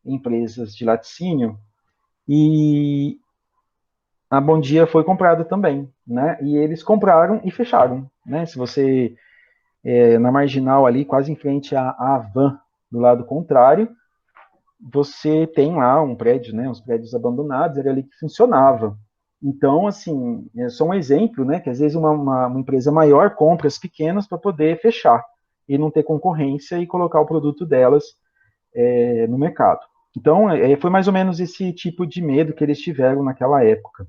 empresas de laticínio e a Bom Dia foi comprada também, né? E eles compraram e fecharam, né? Se você na marginal ali, quase em frente à Havan, do lado contrário, você tem lá um prédio, né? Uns prédios abandonados, era ali que funcionava. Então, assim, é só um exemplo, né? Que às vezes uma empresa maior compra as pequenas para poder fechar e não ter concorrência e colocar o produto delas no mercado. Então, foi mais ou menos esse tipo de medo que eles tiveram naquela época.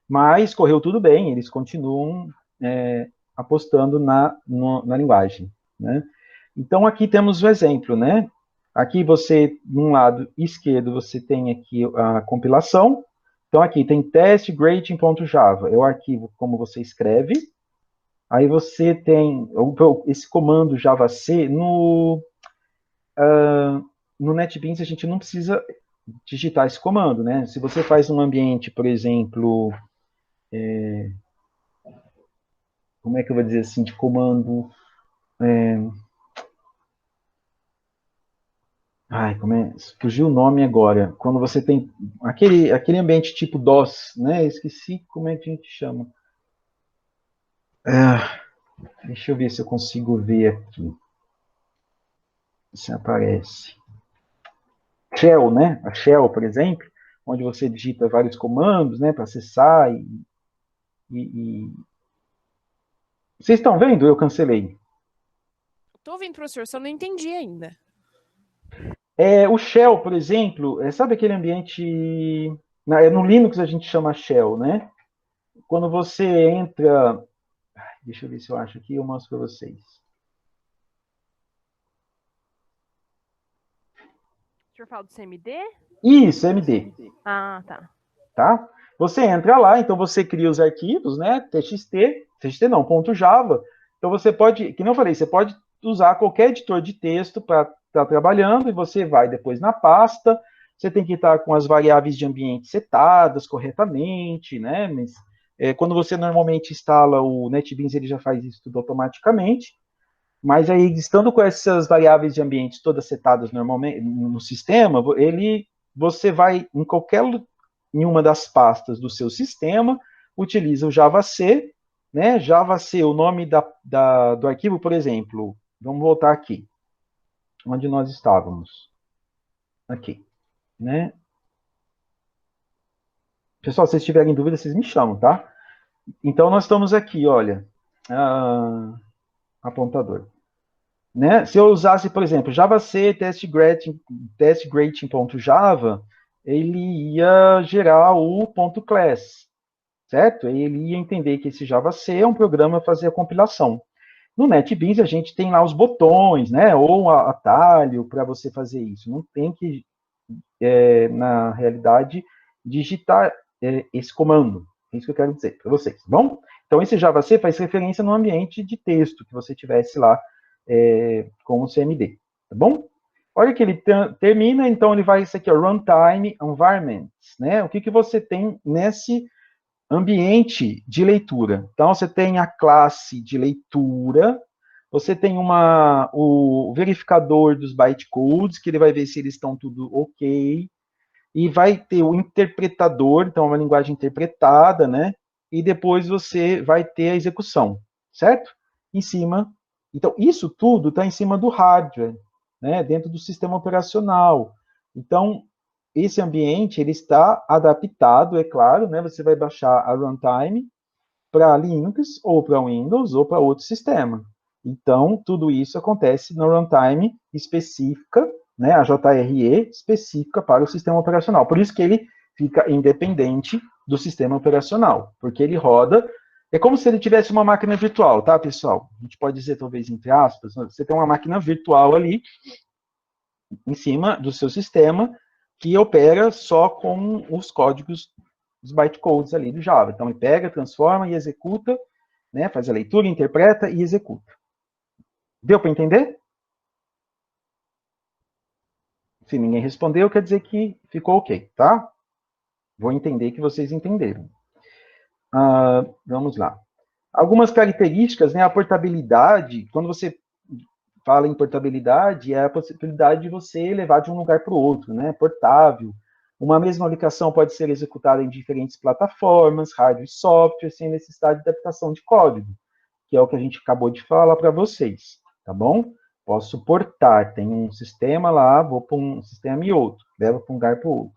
Mas correu tudo bem, eles continuam apostando na linguagem, né? Então, aqui temos o exemplo, né? Aqui você, no lado esquerdo, você tem aqui a compilação. Então, aqui tem test.greeting.java, é o arquivo como você escreve. Aí você tem esse comando javac no NetBeans a gente não precisa digitar esse comando, né? Se você faz um ambiente, por exemplo, como é que eu vou dizer assim, de comando... Fugiu o nome agora. Quando você tem aquele ambiente tipo DOS, né? Esqueci como é que a gente chama. Deixa eu ver se eu consigo ver aqui. Se aparece. Shell, né? A Shell, por exemplo, onde você digita vários comandos, né? Para acessar e... Vocês estão vendo? Eu cancelei. Tô ouvindo, professor, só não entendi ainda. O Shell, por exemplo, sabe aquele ambiente... No Linux a gente chama Shell, né? Quando você entra... Deixa eu ver se eu acho aqui, eu mostro para vocês. O senhor fala do CMD? Isso, MD. Ah, tá. Tá? Você entra lá, então você cria os arquivos, né? TXT não, .java. Então você pode, que não falei, você pode usar qualquer editor de texto para estar trabalhando e você vai depois na pasta. Você tem que estar com as variáveis de ambiente setadas corretamente, né? Mas quando você normalmente instala o NetBeans, ele já faz isso tudo automaticamente. Mas aí, estando com essas variáveis de ambiente todas setadas normalmente no sistema, você vai em uma das pastas do seu sistema, utiliza o javac, né? Java C, o nome do arquivo, por exemplo, vamos voltar aqui, onde nós estávamos. Aqui, né? Pessoal, se vocês tiverem dúvida, vocês me chamam, tá? Então, nós estamos aqui, olha, apontador. Né? Se eu usasse, por exemplo, Java C, testGrating.java, ele ia gerar o .class, certo? Ele ia entender que esse Java C é um programa para fazer a compilação. No NetBeans, a gente tem lá os botões, né? Ou um atalho para você fazer isso. Não tem que, na realidade, digitar esse comando. É isso que eu quero dizer para vocês, tá bom? Então, esse Java C faz referência no ambiente de texto que você tivesse lá com o CMD, tá bom? Olha que ele termina, então ele vai, isso aqui, ó, Runtime Environments, né? O que você tem nesse ambiente de leitura? Então, você tem a classe de leitura, você tem o verificador dos bytecodes, que ele vai ver se eles estão tudo ok, e vai ter o interpretador, então uma linguagem interpretada, né? E depois você vai ter a execução, certo? Em cima. Então, isso tudo está em cima do hardware, né? Dentro do sistema operacional. Então, esse ambiente, ele está adaptado, é claro, né? Você vai baixar a runtime para Linux, ou para Windows, ou para outro sistema. Então, tudo isso acontece na runtime específica, né, a JRE específica para o sistema operacional. Por isso que ele fica independente do sistema operacional, porque ele roda, é como se ele tivesse uma máquina virtual, tá, pessoal? A gente pode dizer, talvez, entre aspas, você tem uma máquina virtual ali, em cima do seu sistema, que opera só com os códigos, os bytecodes ali do Java. Então, ele pega, transforma e executa, né, faz a leitura, interpreta e executa. Deu para entender? Se ninguém respondeu, quer dizer que ficou ok, tá? Vou entender que vocês entenderam. Vamos lá. Algumas características, né? A portabilidade, quando você fala em portabilidade, é a possibilidade de você levar de um lugar para o outro, né? Portável. Uma mesma aplicação pode ser executada em diferentes plataformas, hardware e software, sem necessidade de adaptação de código, que é o que a gente acabou de falar para vocês, tá bom? Posso portar, tem um sistema lá, vou para um sistema e outro, levo para um lugar para o outro.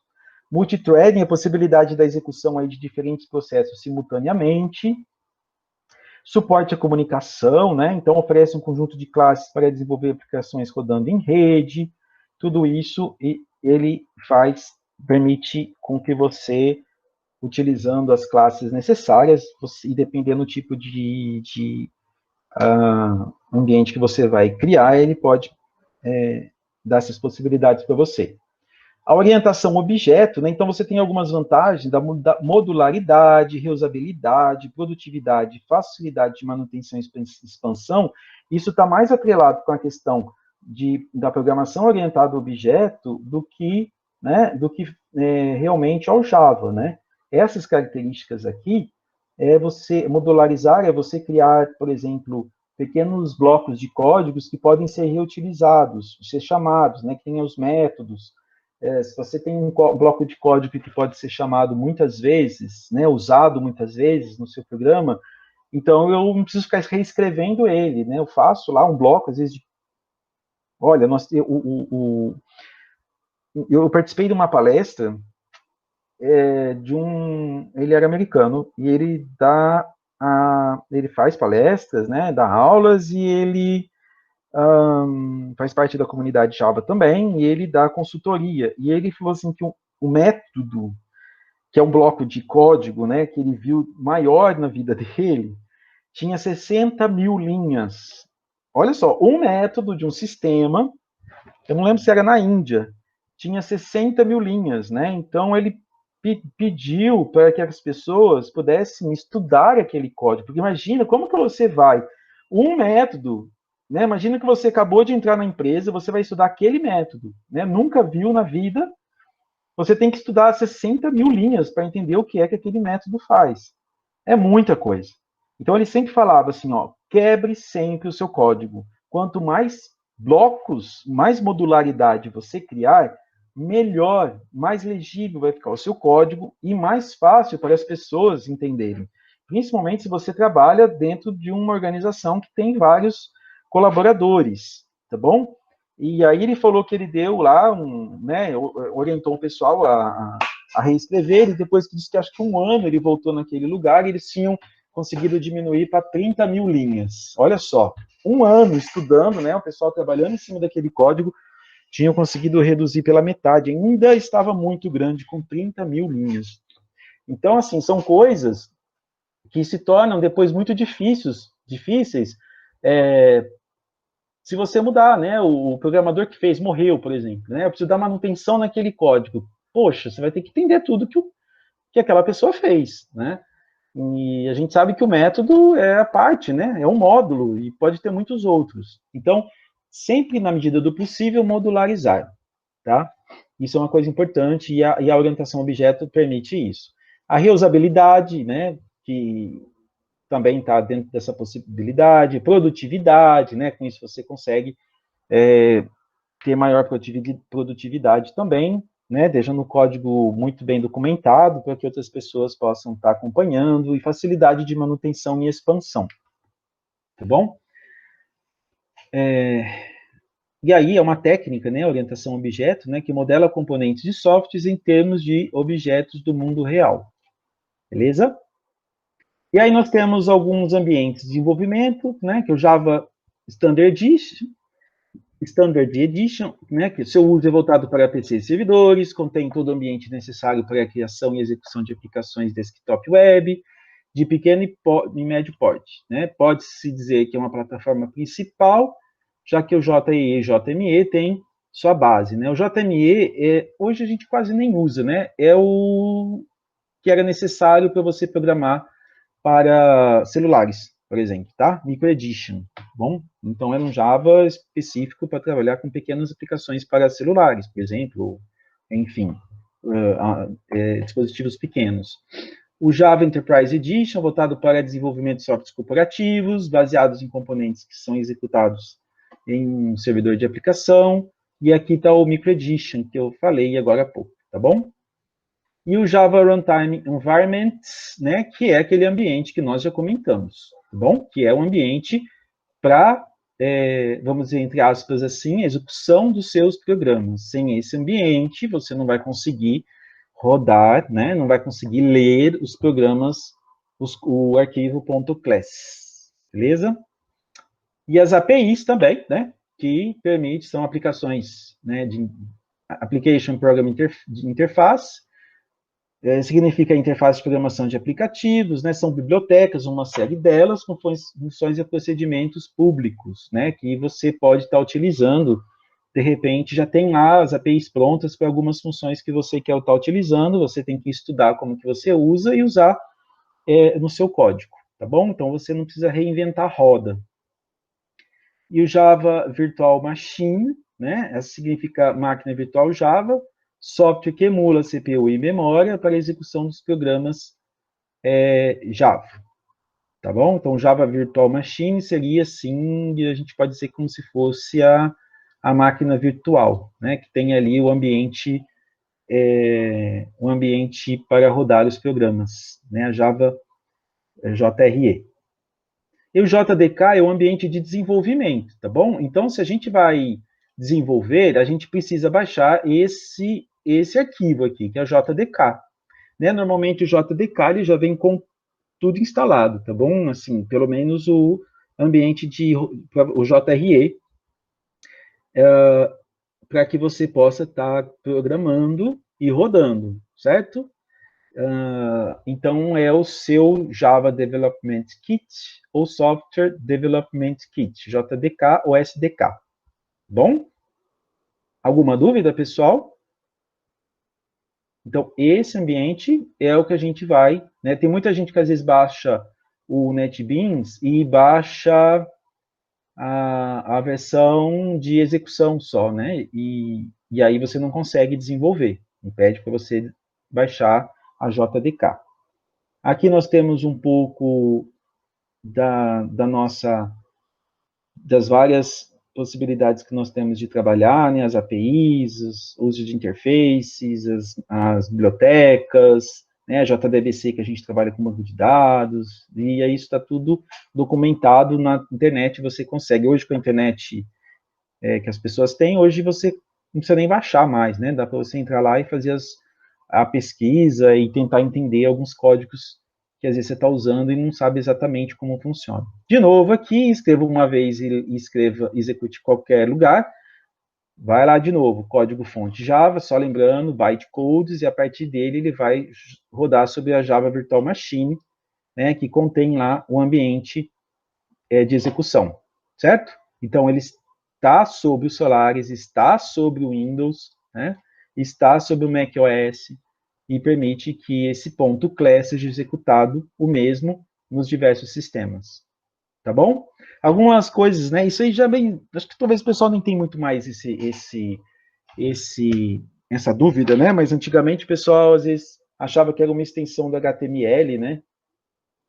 Multithreading, a possibilidade da execução aí de diferentes processos simultaneamente. Suporte à comunicação, né? Então oferece um conjunto de classes para desenvolver aplicações rodando em rede. Tudo isso ele permite com que você, utilizando as classes necessárias, e dependendo do tipo de ambiente que você vai criar, ele pode dar essas possibilidades para você. A orientação objeto, né? Então você tem algumas vantagens da modularidade, reusabilidade, produtividade, facilidade de manutenção e expansão. Isso está mais atrelado com a questão da programação orientada a objeto do que realmente ao Java, né? Essas características aqui modularizar, é você criar, por exemplo, pequenos blocos de códigos que podem ser reutilizados, ser chamados, né? Que tem os métodos. Se você tem um bloco de código que pode ser chamado muitas vezes, né, usado muitas vezes no seu programa, então eu não preciso ficar reescrevendo ele, né? Eu faço lá um bloco, às vezes, olha, eu participei de uma palestra ele era americano, e ele ele faz palestras, né, dá aulas, e ele faz parte da comunidade Java também, e ele dá consultoria. E ele falou assim que o método, que é um bloco de código, né, que ele viu maior na vida dele, tinha 60 mil linhas. Olha só, um método de um sistema, eu não lembro se era na Índia, tinha 60 mil linhas, né? Então ele pediu para que as pessoas pudessem estudar aquele código, porque imagina como que você vai, um método, né? Imagina que você acabou de entrar na empresa, você vai estudar aquele método, né? Nunca viu na vida, você tem que estudar 60 mil linhas para entender o que é que aquele método faz. É muita coisa. Então ele sempre falava assim, ó, quebre sempre o seu código. Quanto mais blocos, mais modularidade você criar, melhor, mais legível vai ficar o seu código e mais fácil para as pessoas entenderem. principalmente se você trabalha dentro de uma organização que tem vários colaboradores, tá bom? E aí ele falou que ele deu lá, né, orientou o pessoal a reescrever, e depois que disse que acho que 1 ano ele voltou naquele lugar, e eles tinham conseguido diminuir para 30 mil linhas. Olha só, 1 ano estudando, né, o pessoal trabalhando em cima daquele código, tinham conseguido reduzir pela metade, ainda estava muito grande, com 30 mil linhas. Então, assim, são coisas que se tornam depois muito difíceis se você mudar, né? O programador que fez morreu, por exemplo, né? Eu preciso dar manutenção naquele código. Poxa, você vai ter que entender tudo que aquela pessoa fez, né? E a gente sabe que o método é a parte, né? É um módulo e pode ter muitos outros. Então, sempre na medida do possível, modularizar, tá? Isso é uma coisa importante e a orientação objeto permite isso. A reusabilidade, né? Que também está dentro dessa possibilidade, produtividade, né? Com isso você consegue ter maior produtividade também, né? Deixando o código muito bem documentado para que outras pessoas possam estar acompanhando, e facilidade de manutenção e expansão, tá bom? E aí é uma técnica, né? Orientação objeto, né? Que modela componentes de softwares em termos de objetos do mundo real, beleza? E aí nós temos alguns ambientes de desenvolvimento, né, que é o Java Standard Edition, né, que seu uso é voltado para PC e servidores, contém todo o ambiente necessário para a criação e execução de aplicações desktop web, de pequeno e médio porte, né? Pode-se dizer que é uma plataforma principal, já que o JEE e JME tem sua base, né? O JME, hoje a gente quase nem usa, né? É o que era necessário para você programar para celulares, por exemplo, tá? Micro Edition, bom? Então, era um Java específico para trabalhar com pequenas aplicações para celulares, por exemplo, enfim, dispositivos pequenos. O Java Enterprise Edition, voltado para desenvolvimento de softwares corporativos, baseados em componentes que são executados em um servidor de aplicação. E aqui está o Micro Edition, que eu falei agora há pouco, tá bom? E o Java Runtime Environment, né, que é aquele ambiente que nós já comentamos, tá bom? Que é um ambiente para, vamos dizer, entre aspas, assim, a execução dos seus programas. Sem esse ambiente, você não vai conseguir rodar, né, não vai conseguir ler os programas, o arquivo .class, beleza? E as APIs também, né, que são aplicações, né, de Application Program Interface, significa a interface de programação de aplicativos, né, são bibliotecas, uma série delas, com funções e procedimentos públicos, né, que você pode estar utilizando, de repente já tem lá as APIs prontas para algumas funções que você quer estar utilizando, você tem que estudar como que você usa e usar no seu código, tá bom? Então você não precisa reinventar a roda. E o Java Virtual Machine, né, essa significa máquina virtual Java, software que emula CPU e memória para a execução dos programas Java, tá bom? Então, Java Virtual Machine seria, assim, a gente pode dizer como se fosse a máquina virtual, né, que tem ali o ambiente para rodar os programas, né, a Java JRE. E o JDK é o ambiente de desenvolvimento, tá bom? Então, se a gente vai desenvolver, a gente precisa baixar esse arquivo aqui, que é o JDK. Né? Normalmente o JDK ele já vem com tudo instalado, tá bom? Assim, pelo menos o ambiente o JRE, para que você possa estar programando e rodando, certo? Então, é o seu Java Development Kit ou Software Development Kit, JDK ou SDK. Bom? Alguma dúvida, pessoal? Então, esse ambiente é o que a gente vai, né? Tem muita gente que às vezes baixa o NetBeans e baixa a versão de execução só, né? E aí você não consegue desenvolver. Pede para você baixar a JDK. Aqui nós temos um pouco das várias possibilidades que nós temos de trabalhar, né, as APIs, os usos de interfaces, as bibliotecas, né, a JDBC, que a gente trabalha com banco de dados, e aí isso está tudo documentado na internet, você consegue. Hoje, com a internet que as pessoas têm, hoje você não precisa nem baixar mais, né, dá para você entrar lá e fazer a pesquisa e tentar entender alguns códigos que às vezes você está usando e não sabe exatamente como funciona. De novo aqui, escreva uma vez e execute em qualquer lugar. Vai lá de novo, código-fonte Java, só lembrando, bytecodes, e a partir dele ele vai rodar sobre a Java Virtual Machine, né, que contém lá o ambiente de execução, certo? Então, ele está sobre o Solaris, está sobre o Windows, né, está sobre o macOS, e permite que esse ponto .class seja executado o mesmo nos diversos sistemas. Tá bom? Algumas coisas, né? Isso aí já bem. Acho que talvez o pessoal não tenha muito mais essa dúvida, né? Mas antigamente o pessoal às vezes achava que era uma extensão do HTML, né?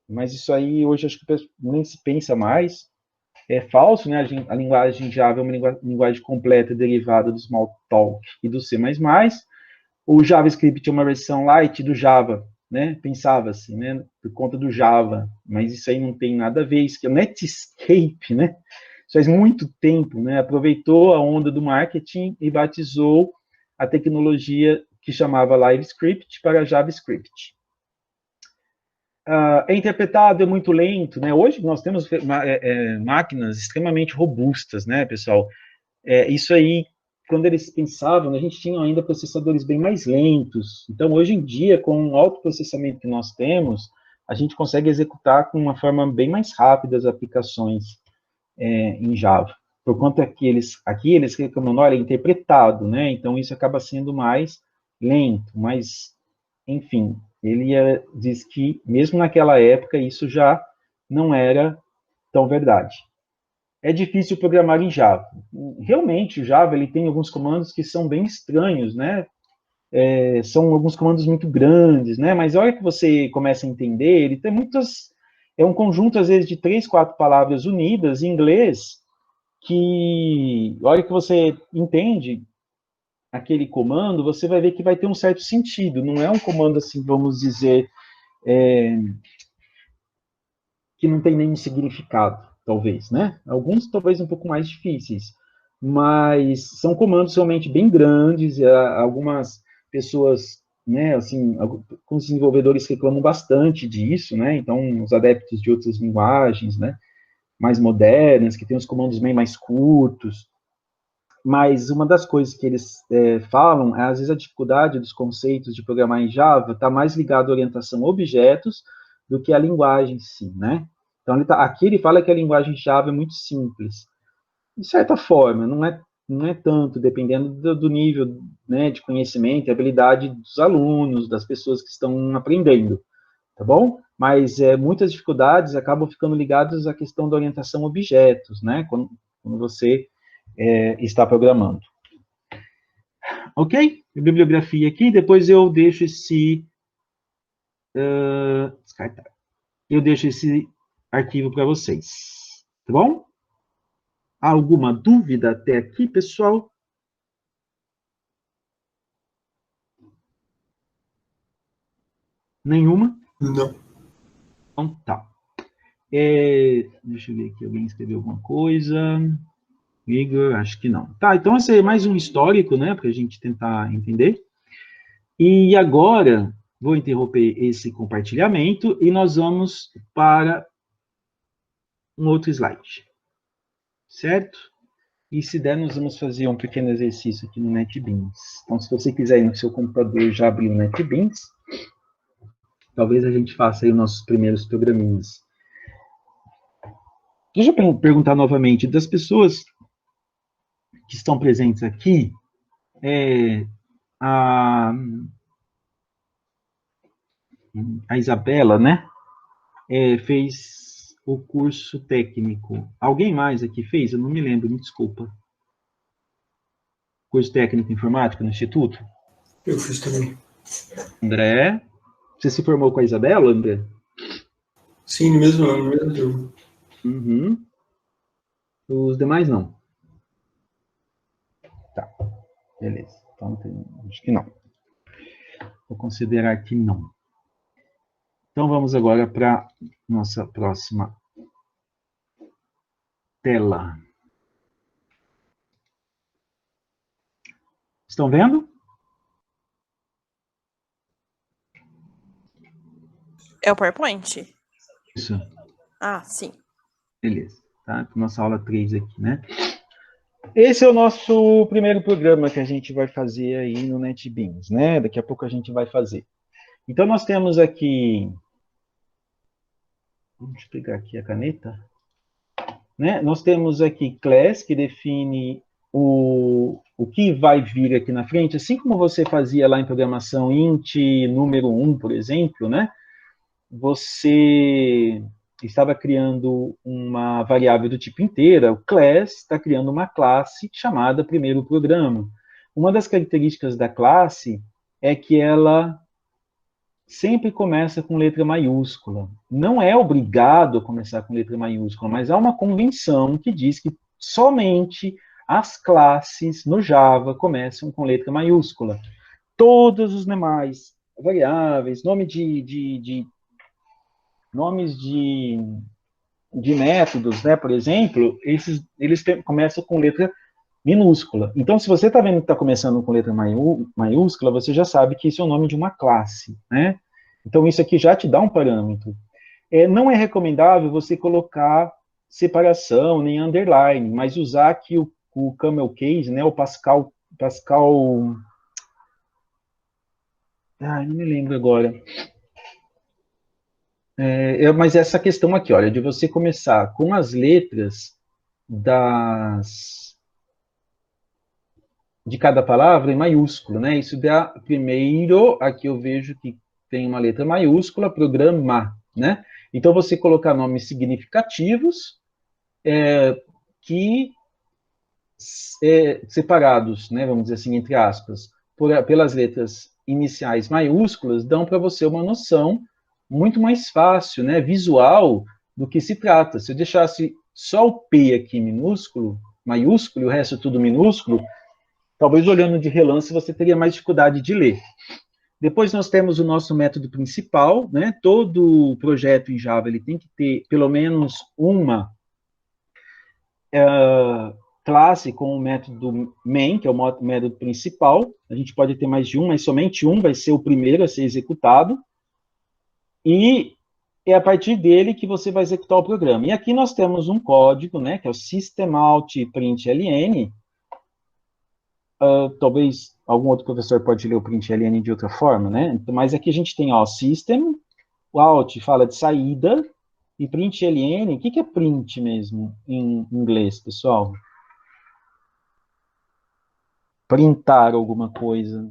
Mas isso aí hoje acho que nem se pensa mais. É falso, né? A linguagem Java é uma linguagem completa derivada do Smalltalk e do C++. O JavaScript é uma versão light do Java, né? Pensava-se, né? Por conta do Java, mas isso aí não tem nada a ver. Isso que é o Netscape, né? Isso faz muito tempo, né? Aproveitou a onda do marketing e batizou a tecnologia que chamava LiveScript para JavaScript. É interpretado, é muito lento, né? Hoje nós temos máquinas extremamente robustas, né, pessoal? Isso aí, quando eles pensavam, a gente tinha ainda processadores bem mais lentos. Então, hoje em dia, com o alto processamento que nós temos, a gente consegue executar com uma forma bem mais rápida as aplicações em Java. Por conta que aqui eles reclamam, olha, é interpretado, né? Então, isso acaba sendo mais lento, mas, enfim, ele diz que, mesmo naquela época, isso já não era tão verdade. É difícil programar em Java. Realmente, o Java ele tem alguns comandos que são bem estranhos, né? São alguns comandos muito grandes, né? Mas a hora que você começa a entender, ele tem muitas... É um conjunto, às vezes, de 3, 4 palavras unidas em inglês, que a hora que você entende aquele comando, você vai ver que vai ter um certo sentido. Não é um comando, assim, vamos dizer, que não tem nenhum significado, talvez, né? Alguns talvez um pouco mais difíceis, mas são comandos realmente bem grandes, e algumas pessoas, né, assim, alguns desenvolvedores reclamam bastante disso, né? Então, os adeptos de outras linguagens, né, mais modernas, que tem os comandos bem mais curtos, mas uma das coisas que eles falam é, às vezes, a dificuldade dos conceitos de programar em Java está mais ligado à orientação a objetos do que à linguagem em si, né? Então, aqui ele fala que a linguagem Java é muito simples. De certa forma, não é tanto, dependendo do nível, né, de conhecimento e habilidade dos alunos, das pessoas que estão aprendendo, tá bom? Mas muitas dificuldades acabam ficando ligadas à questão da orientação a objetos, né? Quando você está programando. Ok? Bibliografia aqui, depois eu deixo esse... descartar. Eu deixo esse arquivo para vocês. Tá bom? Alguma dúvida até aqui, pessoal? Nenhuma? Não. Então tá. Deixa eu ver aqui, alguém escreveu alguma coisa. Igor, acho que não. Tá, então esse é mais um histórico, né, para a gente tentar entender. E agora, vou interromper esse compartilhamento e nós vamos para um outro slide. Certo? E se der, nós vamos fazer um pequeno exercício aqui no NetBeans. Então, se você quiser ir no seu computador já abrir o NetBeans, talvez a gente faça aí os nossos primeiros programinhas. Deixa eu perguntar novamente, das pessoas que estão presentes aqui, a Isabela, né, fez o curso técnico. Alguém mais aqui fez? Eu não me lembro, me desculpa. Curso técnico informática no Instituto? Eu fiz também. André, você se formou com a Isabela, André? Sim, no mesmo ano, no mesmo jogo. Uhum. Os demais não. Tá, beleza. Então, acho que não. Vou considerar que não. Então, vamos agora para nossa próxima tela. Estão vendo? É o PowerPoint? Isso. Ah, sim. Beleza. Tá? Nossa aula 3 aqui, né? Esse é o nosso primeiro programa que a gente vai fazer aí no NetBeans, né? Daqui a pouco a gente vai fazer. Então, nós temos aqui... Vamos pegar aqui a caneta. Né? Nós temos aqui class, que define o que vai vir aqui na frente, assim como você fazia lá em programação int número 1, por exemplo, né? Você estava criando uma variável do tipo inteira, o class está criando uma classe chamada primeiro programa. Uma das características da classe é que ela sempre começa com letra maiúscula. Não é obrigado a começar com letra maiúscula, mas há uma convenção que diz que somente as classes no Java começam com letra maiúscula. Todos os demais, variáveis, nomes de métodos, né, por exemplo, eles começam com letra minúscula. Então, se você está vendo que está começando com letra maiúscula, você já sabe que isso é o nome de uma classe, né? Então, isso aqui já te dá um parâmetro. Não é recomendável você colocar separação, nem underline, mas usar aqui o camel case, né, o Pascal... não me lembro agora. Mas essa questão aqui, olha, de você começar com as letras de cada palavra em maiúsculo, né? Isso dá primeiro, aqui eu vejo que tem uma letra maiúscula, programa, né? Então, você colocar nomes significativos que separados, né, vamos dizer assim, entre aspas, pelas letras iniciais maiúsculas, dão para você uma noção muito mais fácil, né, visual, do que se trata. Se eu deixasse só o P aqui minúsculo, maiúsculo, e o resto tudo minúsculo, talvez olhando de relance você teria mais dificuldade de ler. Depois nós temos o nosso método principal, né? Todo projeto em Java ele tem que ter pelo menos uma classe com o método main, que é o método principal. A gente pode ter mais de um, mas somente um vai ser o primeiro a ser executado. E é a partir dele que você vai executar o programa. E aqui nós temos um código, né, que é o systemout.println. Talvez algum outro professor pode ler o println de outra forma, né? Mas aqui a gente tem, ó, system, o out fala de saída, e println, o que é print mesmo em inglês, pessoal? Printar alguma coisa.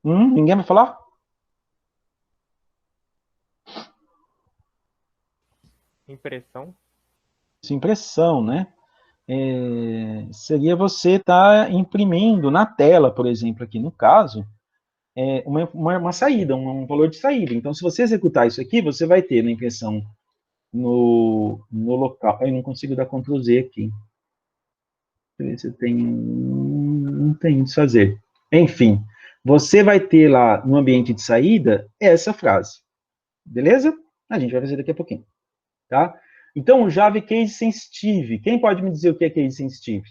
Ninguém vai falar? Impressão. Impressão, né? Seria você estar imprimindo na tela, por exemplo, aqui no caso, uma saída, um valor de saída. Então, se você executar isso aqui, você vai ter na impressão no local. Eu não consigo dar Ctrl Z aqui. Deixa eu ver se eu tenho. Não tem de fazer. Enfim, você vai ter lá no ambiente de saída essa frase. Beleza? A gente vai fazer daqui a pouquinho. Tá? Então, o Java Case Sensitive. Quem pode me dizer o que é Case Sensitive?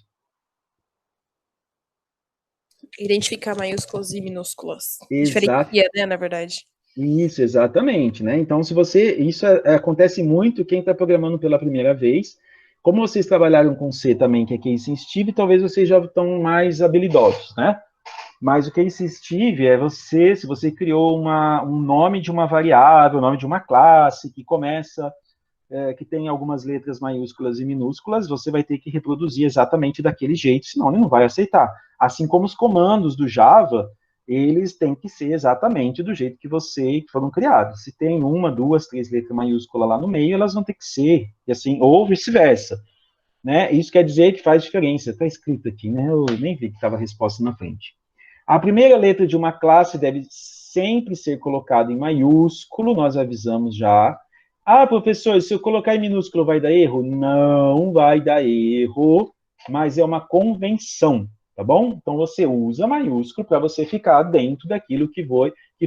Identificar maiúsculas e minúsculas. Exato. Diferencia, né, na verdade. Isso, exatamente, né? Então, se você... Isso acontece muito quem está programando pela primeira vez. Como vocês trabalharam com C também, que é Case Sensitive, talvez vocês já estão mais habilidosos, né? Mas o Case Sensitive é você, se você criou um nome de uma variável, nome de uma classe, que começa... que tem algumas letras maiúsculas e minúsculas, você vai ter que reproduzir exatamente daquele jeito, senão ele não vai aceitar. Assim como os comandos do Java, eles têm que ser exatamente do jeito que foram criados. Se tem uma, duas, três letras maiúsculas lá no meio, elas vão ter que ser, e assim, ou vice-versa. Né? Isso quer dizer que faz diferença. Está escrito aqui, né? Eu nem vi que estava a resposta na frente. A primeira letra de uma classe deve sempre ser colocada em maiúsculo, nós avisamos já. Ah, professor, se eu colocar em minúsculo vai dar erro? Não vai dar erro, mas é uma convenção, tá bom? Então você usa maiúsculo para você ficar dentro daquilo que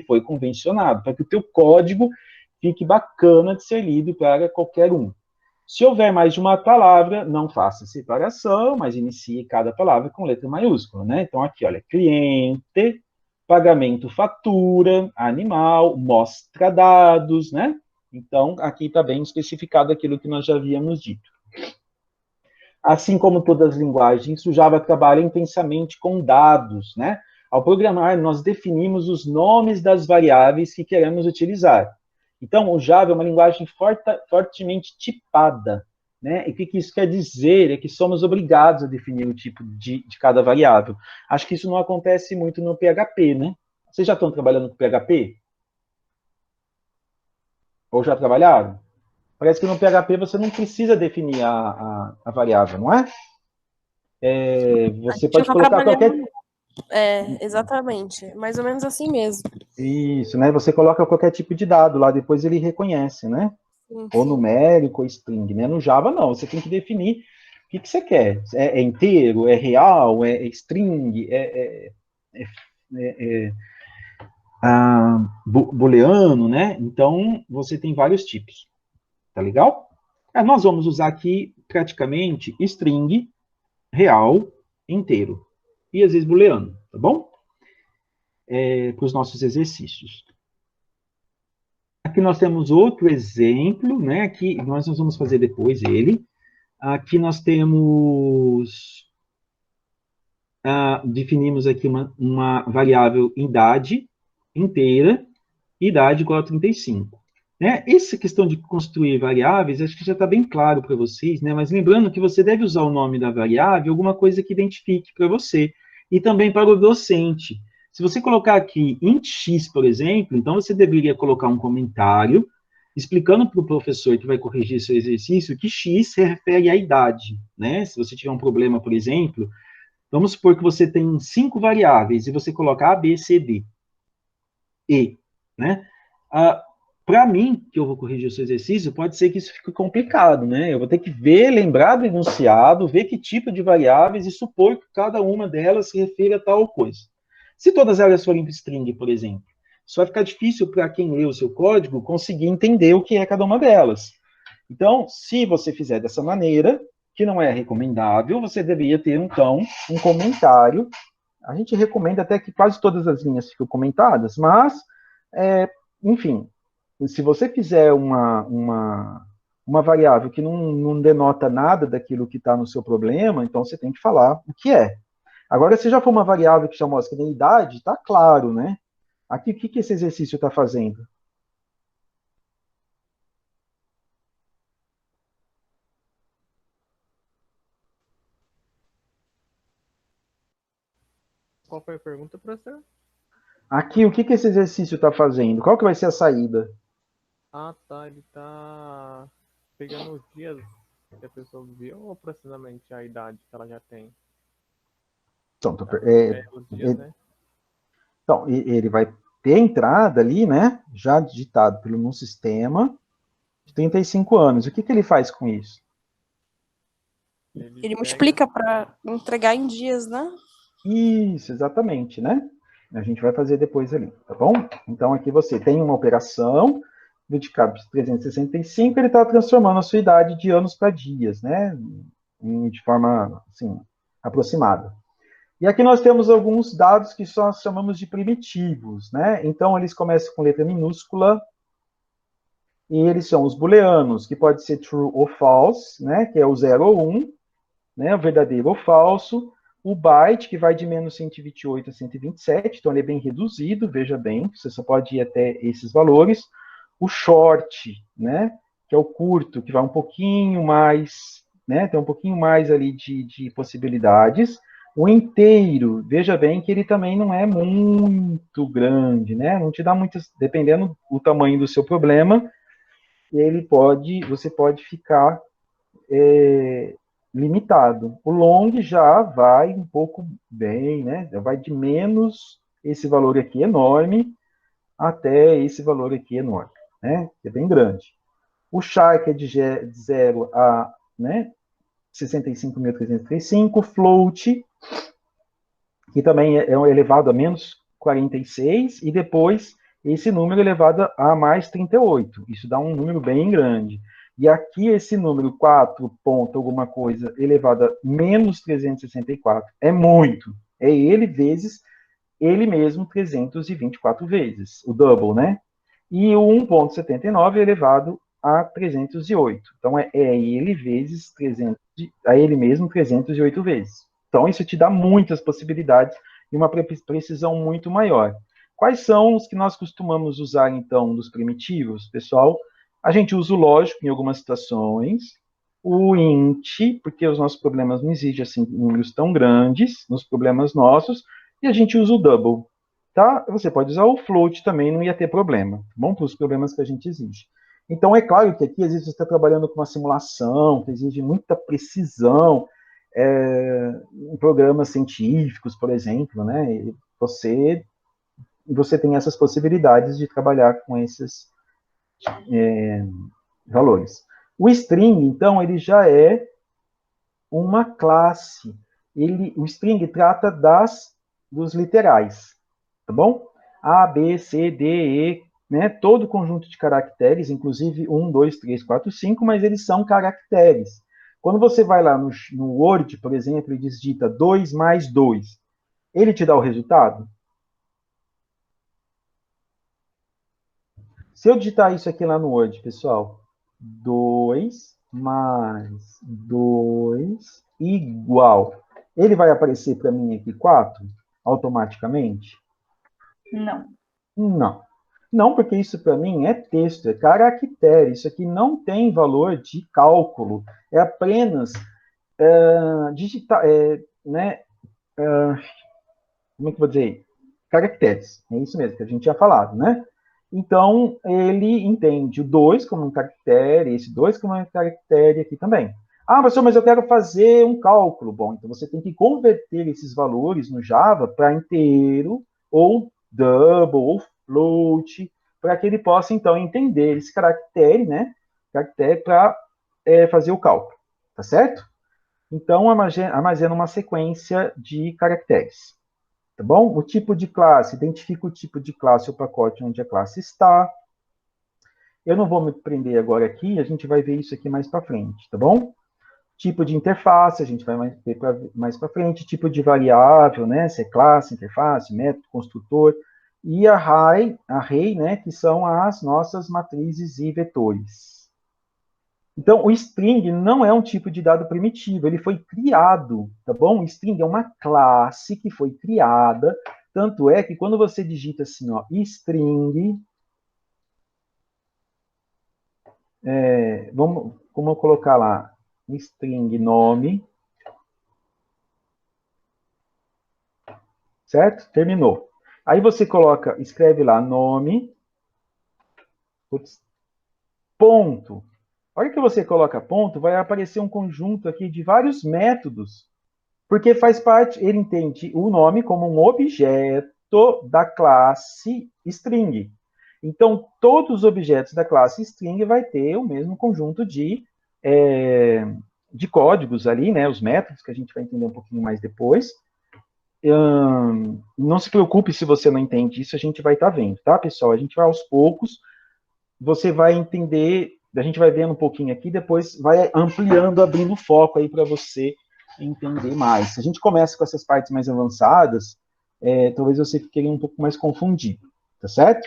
foi convencionado, para que o teu código fique bacana de ser lido para qualquer um. Se houver mais de uma palavra, não faça separação, mas inicie cada palavra com letra maiúscula, né? Então aqui, olha, cliente, pagamento, fatura, animal, mostra dados, né? Então, aqui está bem especificado aquilo que nós já havíamos dito. Assim como todas as linguagens, o Java trabalha intensamente com dados, né? Ao programar, nós definimos os nomes das variáveis que queremos utilizar. Então, o Java é uma linguagem fortemente tipada, né? E o que isso quer dizer? É que somos obrigados a definir o tipo de cada variável. Acho que isso não acontece muito no PHP, né? Vocês já estão trabalhando com PHP? Ou já trabalharam? Parece que no PHP você não precisa definir a variável, não é? A Você gente já pode tá colocar qualquer... trabalhando. Exatamente. Mais ou menos assim mesmo. Isso, né? Você coloca qualquer tipo de dado lá, depois ele reconhece, né? Sim, Ou sim. numérico, ou string, né? No Java, não. Você tem que definir o que você quer. É inteiro, é real, é string, booleano, né? Então, você tem vários tipos. Tá legal? Nós vamos usar aqui, praticamente, string, real, inteiro. E, às vezes, booleano, tá bom? Para os nossos exercícios. Aqui nós temos outro exemplo, né? Aqui nós vamos fazer depois ele. Aqui nós temos... definimos aqui uma variável idade inteira, idade igual a 35. Né? Essa questão de construir variáveis, acho que já está bem claro para vocês, né? Mas lembrando que você deve usar o nome da variável, alguma coisa que identifique para você, e também para o docente. Se você colocar aqui int x, por exemplo, então você deveria colocar um comentário explicando para o professor que vai corrigir seu exercício que x se refere à idade, né? Se você tiver um problema, por exemplo, vamos supor que você tem 5 variáveis e você coloca A, B, C, D, E, né? Para mim, que eu vou corrigir o seu exercício, pode ser que isso fique complicado, né? Eu vou ter que ver, lembrar do enunciado, ver que tipo de variáveis e supor que cada uma delas se refere a tal coisa. Se todas elas forem string, por exemplo, isso vai ficar difícil para quem lê o seu código conseguir entender o que é cada uma delas. Então, se você fizer dessa maneira, que não é recomendável, você deveria ter, então, um comentário. A gente recomenda até que quase todas as linhas fiquem comentadas, mas, enfim, se você fizer uma variável que não denota nada daquilo que está no seu problema, então você tem que falar o que é. Agora, se já for uma variável que já mostra que tem idade, está claro, né? Aqui, o que esse exercício está fazendo? Qual foi a pergunta, professor? Aqui, o que esse exercício está fazendo? Qual que vai ser a saída? Ah, tá. Ele tá pegando os dias que a pessoa viveu ou precisamente a idade que ela já tem? Então, Os dias, né? então, ele vai ter a entrada ali, né? Já digitado num sistema de 35 anos. O que ele faz com isso? Ele pega- multiplica para entregar em dias, né? Isso, exatamente, né? A gente vai fazer depois ali, tá bom? Então, aqui você tem uma operação dedicada para 365, ele está transformando a sua idade de anos para dias, né? De forma, assim, aproximada. E aqui nós temos alguns dados que nós chamamos de primitivos, né? Então, eles começam com letra minúscula, e eles são os booleanos, que pode ser true ou false, né? Que é o 0 ou 1, né? O verdadeiro ou falso. O byte, que vai de menos 128 a 127, então ele é bem reduzido, veja bem, você só pode ir até esses valores. O short, né? Que é o curto, que vai um pouquinho mais, né? Tem um pouquinho mais ali de possibilidades. O inteiro, veja bem que ele também não é muito grande, né? Não te dá muitas, dependendo do tamanho do seu problema, você pode ficar limitado. O long já vai um pouco bem, né? Já vai de menos esse valor aqui enorme até esse valor aqui enorme, né? Que é bem grande. O char, que é de 0 a, né, 65.335, float, que também é elevado a menos 46, e depois esse número elevado a mais 38. Isso dá um número bem grande. E aqui esse número 4 ponto alguma coisa elevado a menos 364 é muito. É ele vezes ele mesmo 324 vezes, o double, né? E o 1,79 elevado a 308. Então, é ele vezes 300, a ele mesmo 308 vezes. Então, isso te dá muitas possibilidades e uma precisão muito maior. Quais são os que nós costumamos usar, então, dos primitivos, pessoal? A gente usa o lógico em algumas situações, o int, porque os nossos problemas não exigem assim, números tão grandes, nos problemas nossos, e a gente usa o double, tá? Você pode usar o float também, não ia ter problema, tá bom? Para os problemas que a gente exige. Então, é claro que aqui, às vezes, você está trabalhando com uma simulação, que exige muita precisão, em programas científicos, por exemplo, né? E você tem essas possibilidades de trabalhar com esses valores. O string, então, ele já é uma classe. O string trata dos literais, tá bom? A, B, C, D, E, né? Todo conjunto de caracteres, inclusive 1, 2, 3, 4, 5, mas eles são caracteres. Quando você vai lá no Word, por exemplo, e digita 2 mais 2, ele te dá o resultado? Se eu digitar isso aqui lá no Word, pessoal, 2 mais 2 igual. Ele vai aparecer para mim aqui 4 automaticamente? Não. Não. Não, porque isso para mim é texto, é caractere. Isso aqui não tem valor de cálculo. É apenas digitar, né? Como é que eu vou dizer? Caracteres. É isso mesmo que a gente tinha falado, né? Então, ele entende o 2 como um caractere, esse 2 como um caractere aqui também. Ah, professor, mas eu quero fazer um cálculo. Bom, então você tem que converter esses valores no Java para inteiro, ou double, ou float, para que ele possa, então, entender esse caractere, né? Caractere para fazer o cálculo. Tá certo? Então, armazena uma sequência de caracteres. Tá bom? O tipo de classe, identifica o tipo de classe, o pacote onde a classe está. Eu não vou me prender agora aqui, a gente vai ver isso aqui mais para frente, tá bom? Tipo de interface, a gente vai ver mais para frente. Tipo de variável, né? Se é classe, interface, método, construtor. E array, né? Que são as nossas matrizes e vetores. Então, o string não é um tipo de dado primitivo, ele foi criado, tá bom? O string é uma classe que foi criada, tanto é que quando você digita assim, ó, string, vamos colocar lá, string nome, certo? Terminou. Aí você escreve lá nome, ponto. A hora que você coloca ponto, vai aparecer um conjunto aqui de vários métodos, porque faz parte, ele entende o nome como um objeto da classe string. Então, todos os objetos da classe string vai ter o mesmo conjunto de códigos ali, né? Os métodos, que a gente vai entender um pouquinho mais depois. Não se preocupe se você não entende isso, a gente vai estar vendo, tá, pessoal? A gente vai aos poucos, você vai entender, a gente vai vendo um pouquinho aqui, depois vai ampliando, abrindo foco aí para você entender mais. Se a gente começa com essas partes mais avançadas, talvez você fique um pouco mais confundido, tá certo?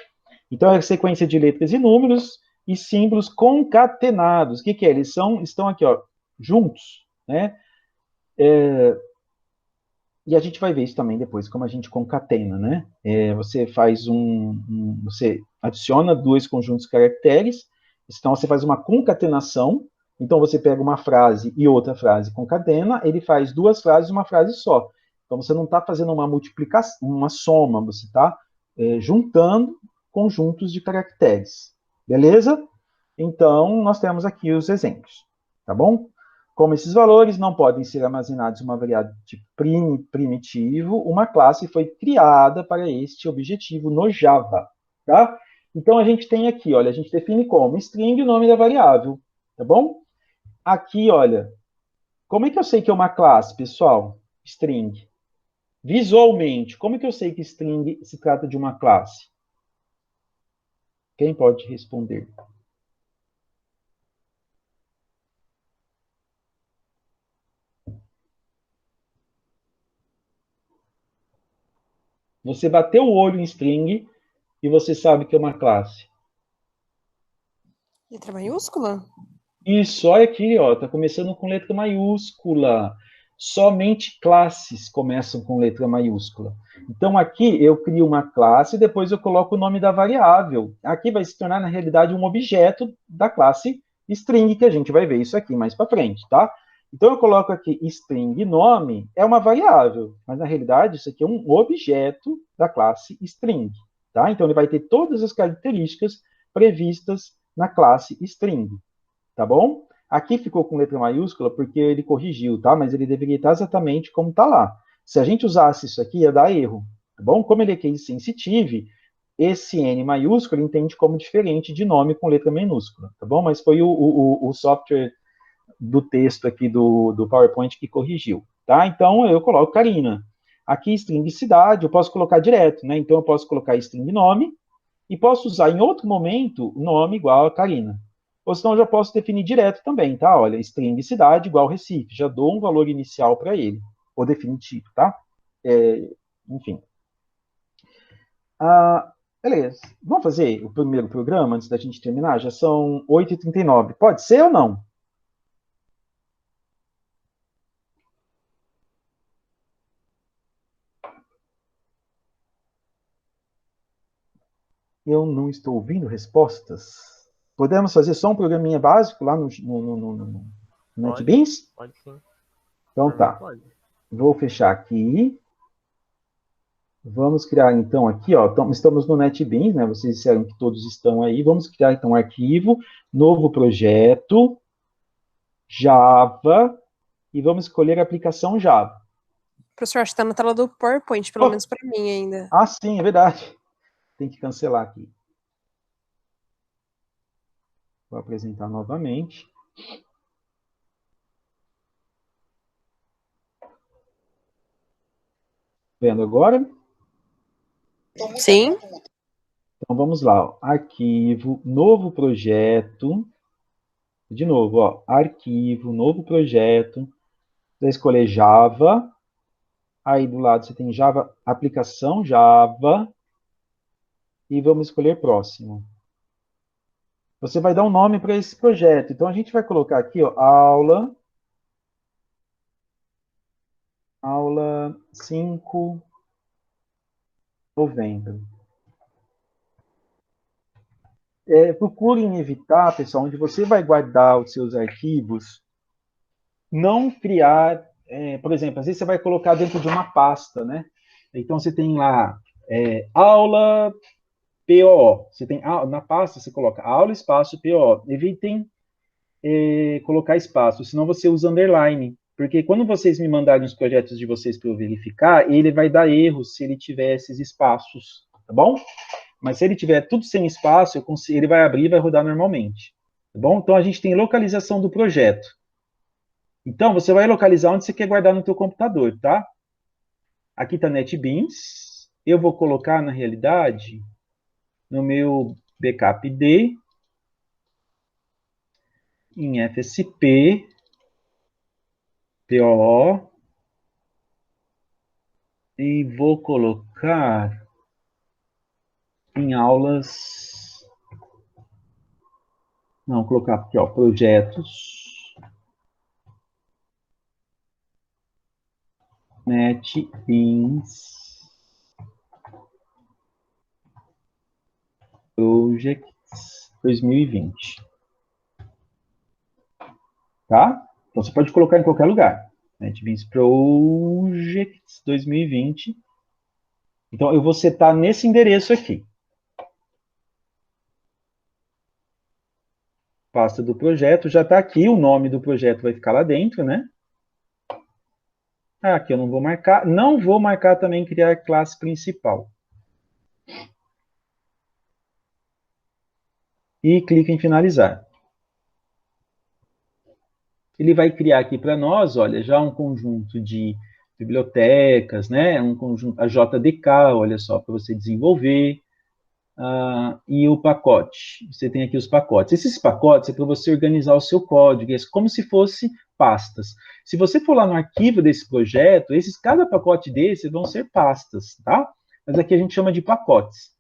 Então, é a sequência de letras e números e símbolos concatenados. O que que é? Eles estão aqui, ó, juntos, né? E a gente vai ver isso também depois, como a gente concatena, né? Você faz você adiciona dois conjuntos de caracteres, então você faz uma concatenação, então você pega uma frase e outra frase concatena, ele faz duas frases e uma frase só. Então você não está fazendo uma multiplicação, uma soma, você está juntando conjuntos de caracteres. Beleza? Então, nós temos aqui os exemplos, tá bom? Como esses valores não podem ser armazenados em uma variável de primitivo, uma classe foi criada para este objetivo no Java, tá? Então, a gente tem aqui, olha, a gente define como string o nome da variável, tá bom? Aqui, olha, como é que eu sei que é uma classe, pessoal? String. Visualmente, como é que eu sei que string se trata de uma classe? Quem pode responder? Você bateu o olho em string e você sabe que é uma classe. Letra maiúscula? Isso, olha aqui, ó, tá começando com letra maiúscula. Somente classes começam com letra maiúscula. Então, aqui eu crio uma classe e depois eu coloco o nome da variável. Aqui vai se tornar, na realidade, um objeto da classe string, que a gente vai ver isso aqui mais para frente, tá? Então, eu coloco aqui string nome, é uma variável, mas na realidade isso aqui é um objeto da classe string, tá? Então, ele vai ter todas as características previstas na classe string. Tá bom? Aqui ficou com letra maiúscula porque ele corrigiu, tá? Mas ele deveria estar exatamente como está lá. Se a gente usasse isso aqui, ia dar erro, tá bom? Como ele é case sensitive, esse N maiúsculo ele entende como diferente de nome com letra minúscula, tá bom? Mas foi o software do texto aqui do PowerPoint que corrigiu, tá? Então, eu coloco Karina. Aqui, string cidade, eu posso colocar direto, né? Então, eu posso colocar string nome e posso usar em outro momento nome igual a Karina. Ou senão eu já posso definir direto também, tá? Olha, string cidade igual Recife. Já dou um valor inicial para ele, ou definitivo, tá? Enfim. Beleza. Vamos fazer o primeiro programa antes da gente terminar? Já são 8h39. Pode ser ou não? Eu não estou ouvindo respostas. Podemos fazer só um programinha básico lá no NetBeans? Pode sim. Então Pra mim tá. pode. Vou fechar aqui. Vamos criar, então, aqui, ó, estamos no NetBeans, né? Vocês disseram que todos estão aí. Vamos criar, então, um arquivo, novo projeto, Java, e vamos escolher a aplicação Java. Professor, acho que tá na tela do PowerPoint, pelo menos para mim ainda. Ah, sim, é verdade. Tem que cancelar aqui. Vou apresentar novamente. Vendo agora? Sim. Então, vamos lá. Ó. Arquivo, novo projeto. De novo, ó, arquivo, novo projeto. Você vai escolher Java. Aí do lado você tem Java, aplicação Java. E vamos escolher próximo. Você vai dar um nome para esse projeto. Então, a gente vai colocar aqui, ó, aula 5 novembro. Procurem evitar, pessoal, onde você vai guardar os seus arquivos, não criar, por exemplo, às vezes você vai colocar dentro de uma pasta, né? Então, você tem lá, aula PO. Você tem, na pasta, você coloca aula, espaço, PO. Evitem colocar espaço, senão você usa underline. Porque quando vocês me mandarem os projetos de vocês para eu verificar, ele vai dar erros se ele tiver esses espaços, tá bom? Mas se ele tiver tudo sem espaço, ele vai abrir e vai rodar normalmente, tá bom? Então, a gente tem localização do projeto. Então, você vai localizar onde você quer guardar no teu computador, tá? Aqui está NetBeans. Eu vou colocar, na realidade, no meu backup D, em FSP, POO, e vou colocar em aulas. Não, vou colocar aqui, ó, projetos. NetBeans Projects 2020. Tá? Então você pode colocar em qualquer lugar. NetBeans Projects 2020. Então eu vou setar nesse endereço aqui. Pasta do projeto, já está aqui, o nome do projeto vai ficar lá dentro, né? Aqui eu não vou marcar. Não vou marcar também criar classe principal. e clica em finalizar. Ele vai criar aqui para nós, olha, já um conjunto de bibliotecas, né? Um conjunto, a JDK, olha só, para você desenvolver. E o pacote. Você tem aqui os pacotes. Esses pacotes é para você organizar o seu código, é como se fosse pastas. Se você for lá no arquivo desse projeto, cada pacote desses vão ser pastas, tá? Mas aqui a gente chama de pacotes.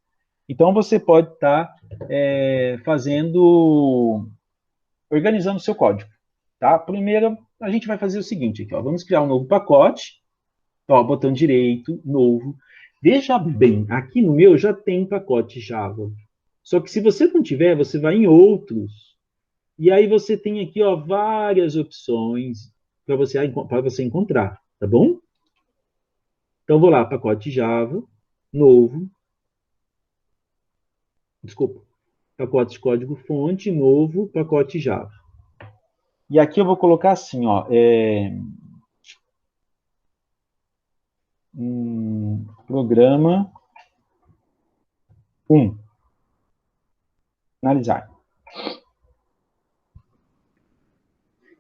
Então, você pode estar organizando o seu código, tá? Primeiro, a gente vai fazer o seguinte aqui, ó, vamos criar um novo pacote, ó, botão direito, novo. Veja bem, aqui no meu já tem pacote Java. Só que se você não tiver, você vai em outros. E aí você tem aqui, ó, várias opções para você encontrar, tá bom? Então, vou lá, pacote Java, novo. Desculpa. Pacote de código-fonte, novo, pacote Java. E aqui eu vou colocar assim, ó, programa 1. Finalizar.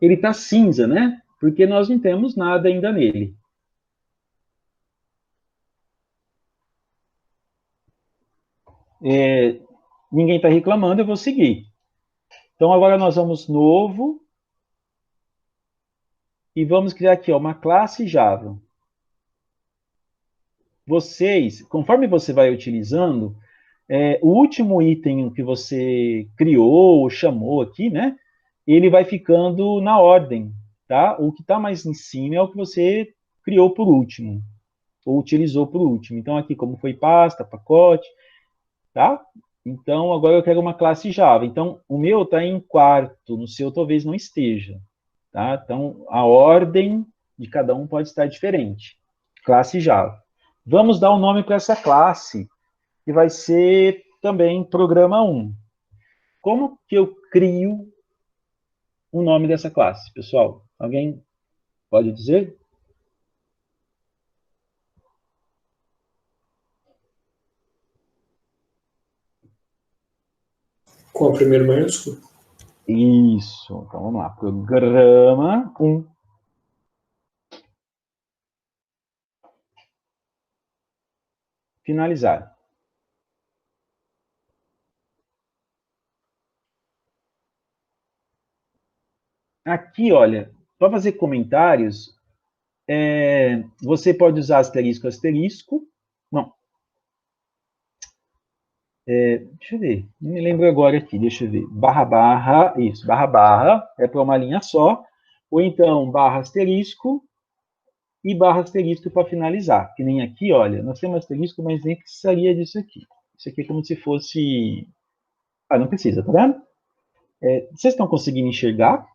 Ele está cinza, né? Porque nós não temos nada ainda nele. Ninguém está reclamando, eu vou seguir. Então, agora nós vamos novo e vamos criar aqui, ó, uma classe Java. Conforme você vai utilizando, o último item que você criou ou chamou aqui, né? Ele vai ficando na ordem, tá? O que está mais em cima é o que você criou por último, ou utilizou por último. Então, aqui, como foi pasta, pacote, tá? Então, agora eu quero uma classe Java. Então, o meu está em quarto, no seu talvez não esteja, tá? Então, a ordem de cada um pode estar diferente. Classe Java. Vamos dar um nome para essa classe, que vai ser também programa 1. Como que eu crio o nome dessa classe, pessoal? Alguém pode dizer? Com a primeira maiúscula? Isso. Então, vamos lá. Programa 1. Finalizar. Aqui, olha, para fazer comentários, você pode usar asterisco, asterisco. Não. Deixa eu ver. Não me lembro agora aqui. Deixa eu ver. Barra, barra. Isso. Barra, barra. É para uma linha só. Ou então, barra, asterisco. E barra, asterisco para finalizar. Que nem aqui, olha. Nós temos asterisco, mas nem precisaria disso aqui. Isso aqui é como se fosse... não precisa, tá vendo? Vocês estão conseguindo enxergar?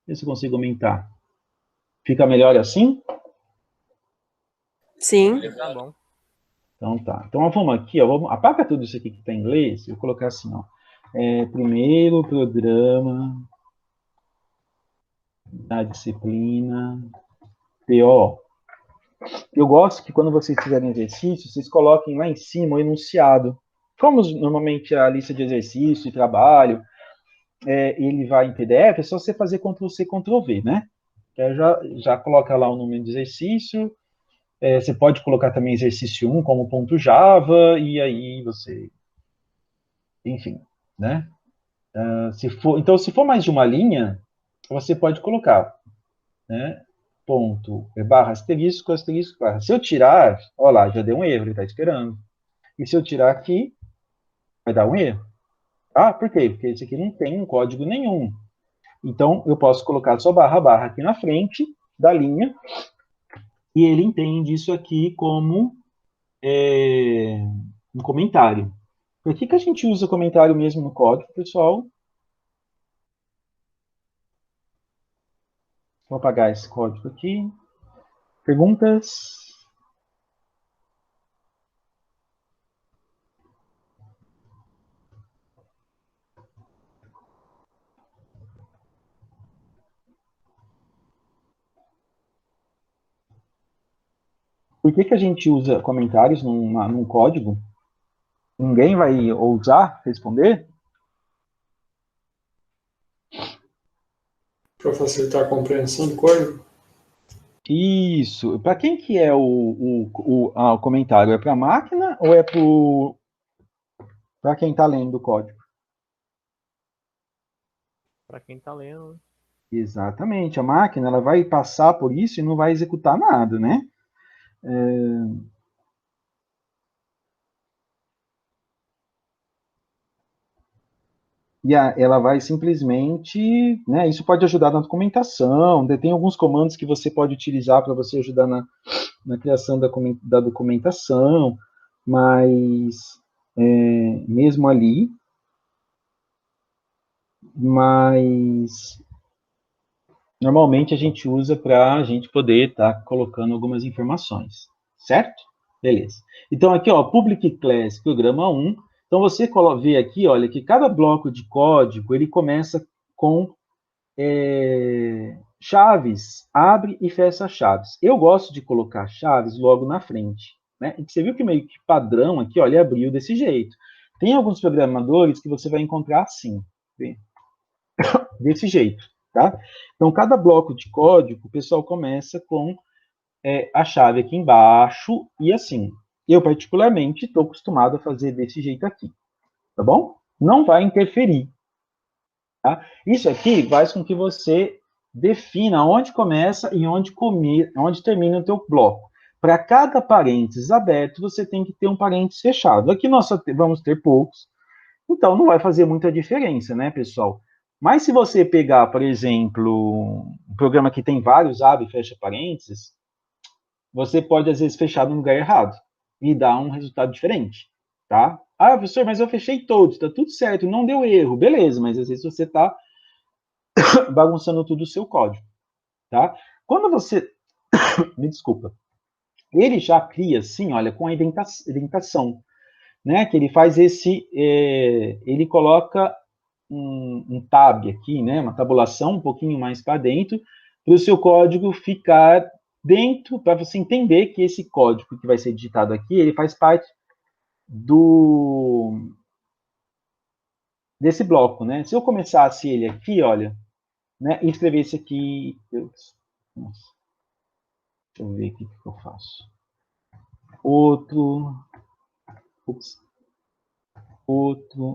Ver se eu consigo aumentar. Fica melhor assim? Sim. Tá bom. Então tá. Então vamos aqui, ó, apaga tudo isso aqui que está em inglês, eu vou colocar assim, ó. Primeiro programa da disciplina PO. Eu gosto que quando vocês fizerem exercício, vocês coloquem lá em cima o enunciado. Como normalmente a lista de exercício e trabalho, ele vai em PDF, é só você fazer Ctrl+C, Ctrl+V, né? Já coloca lá o número de exercício. Você pode colocar também exercício 1 como ponto Java, e aí você... Enfim, né? Então, se for mais de uma linha, você pode colocar, né? Ponto, barra, asterisco, asterisco, barra. Se eu tirar, olha lá, já deu um erro, ele está esperando. E se eu tirar aqui, vai dar um erro. Por quê? Porque esse aqui não tem um código nenhum. Então, eu posso colocar só barra, barra aqui na frente da linha, e ele entende isso aqui como um comentário. Por que a gente usa comentário mesmo no código, pessoal? Vou apagar esse código aqui. Perguntas? Por que a gente usa comentários num código? Ninguém vai ousar responder? Para facilitar a compreensão do código? Isso. Para quem que é o comentário? É para a máquina ou é para quem está lendo o código? Para quem tá lendo, né? Exatamente. A máquina ela vai passar por isso e não vai executar nada, né? Ela vai simplesmente, né? Isso pode ajudar na documentação. Tem alguns comandos que você pode utilizar para você ajudar na criação da documentação, mas mesmo ali, mas normalmente a gente usa para a gente poder estar colocando algumas informações, certo? Beleza. Então aqui, ó, Public Class Programa 1. Então você vê aqui, olha, que cada bloco de código ele começa com chaves, abre e fecha chaves. Eu gosto de colocar chaves logo na frente, né? E você viu que meio que padrão aqui, olha, ele abriu desse jeito. Tem alguns programadores que você vai encontrar assim, desse jeito, tá? Então, cada bloco de código, o pessoal começa com a chave aqui embaixo e assim. Eu, particularmente, estou acostumado a fazer desse jeito aqui, tá bom? Não vai interferir, tá? Isso aqui faz com que você defina onde começa e onde termina o teu bloco. Para cada parênteses aberto, você tem que ter um parênteses fechado. Aqui nós vamos ter poucos, então não vai fazer muita diferença, né, pessoal? Mas se você pegar, por exemplo, um programa que tem vários abre e fecha parênteses, você pode, às vezes, fechar no lugar errado e dar um resultado diferente, tá? Ah, professor, mas eu fechei todos, tá tudo certo, não deu erro. Beleza, mas às vezes você tá bagunçando tudo o seu código, tá? Quando você... Me desculpa. Ele já cria, assim, olha, com a indentação, né? Que ele faz ele coloca um tab aqui, né? Uma tabulação um pouquinho mais para dentro, para o seu código ficar dentro, para você entender que esse código que vai ser digitado aqui, ele faz parte desse bloco, né? Se eu começasse ele aqui, olha, né, e escrevesse aqui... Nossa, deixa eu ver aqui o que eu faço. Outro,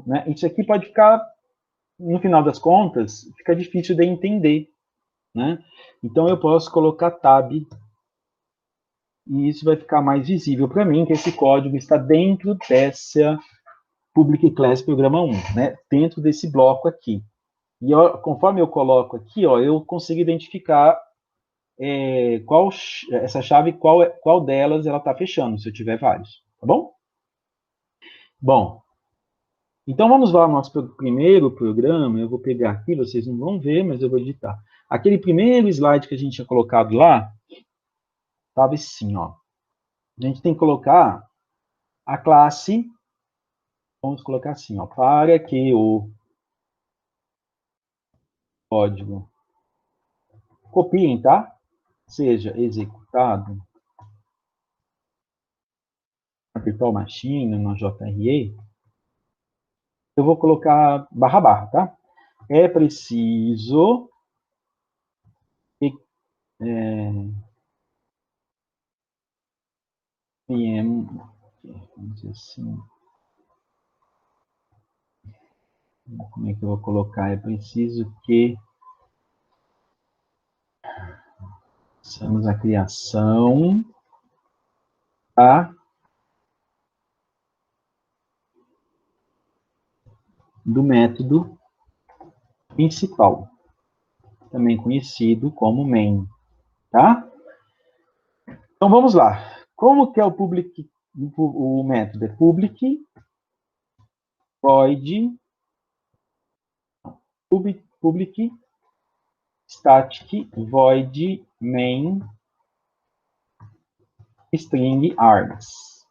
né? Isso aqui pode ficar, no final das contas, fica difícil de entender, né? Então eu posso colocar tab e isso vai ficar mais visível para mim, que esse código está dentro dessa Public Class Programa 1, né? Dentro desse bloco aqui. E conforme eu coloco aqui, ó, eu consigo identificar essa chave, qual delas ela está fechando, se eu tiver vários, tá bom? Bom, então vamos lá ao nosso primeiro programa. Eu vou pegar aqui, vocês não vão ver, mas eu vou editar. Aquele primeiro slide que a gente tinha colocado lá, estava assim, ó. A gente tem que colocar a classe, vamos colocar assim, ó, para que o código, copiem, tá? Seja executado na virtual machine, na JRE, eu vou colocar barra barra, tá? É preciso vamos dizer assim, como é que eu vou colocar? É preciso que façamos a criação do método principal, também conhecido como main, tá? Então vamos lá. Como que é o método? É public void public static void main string args.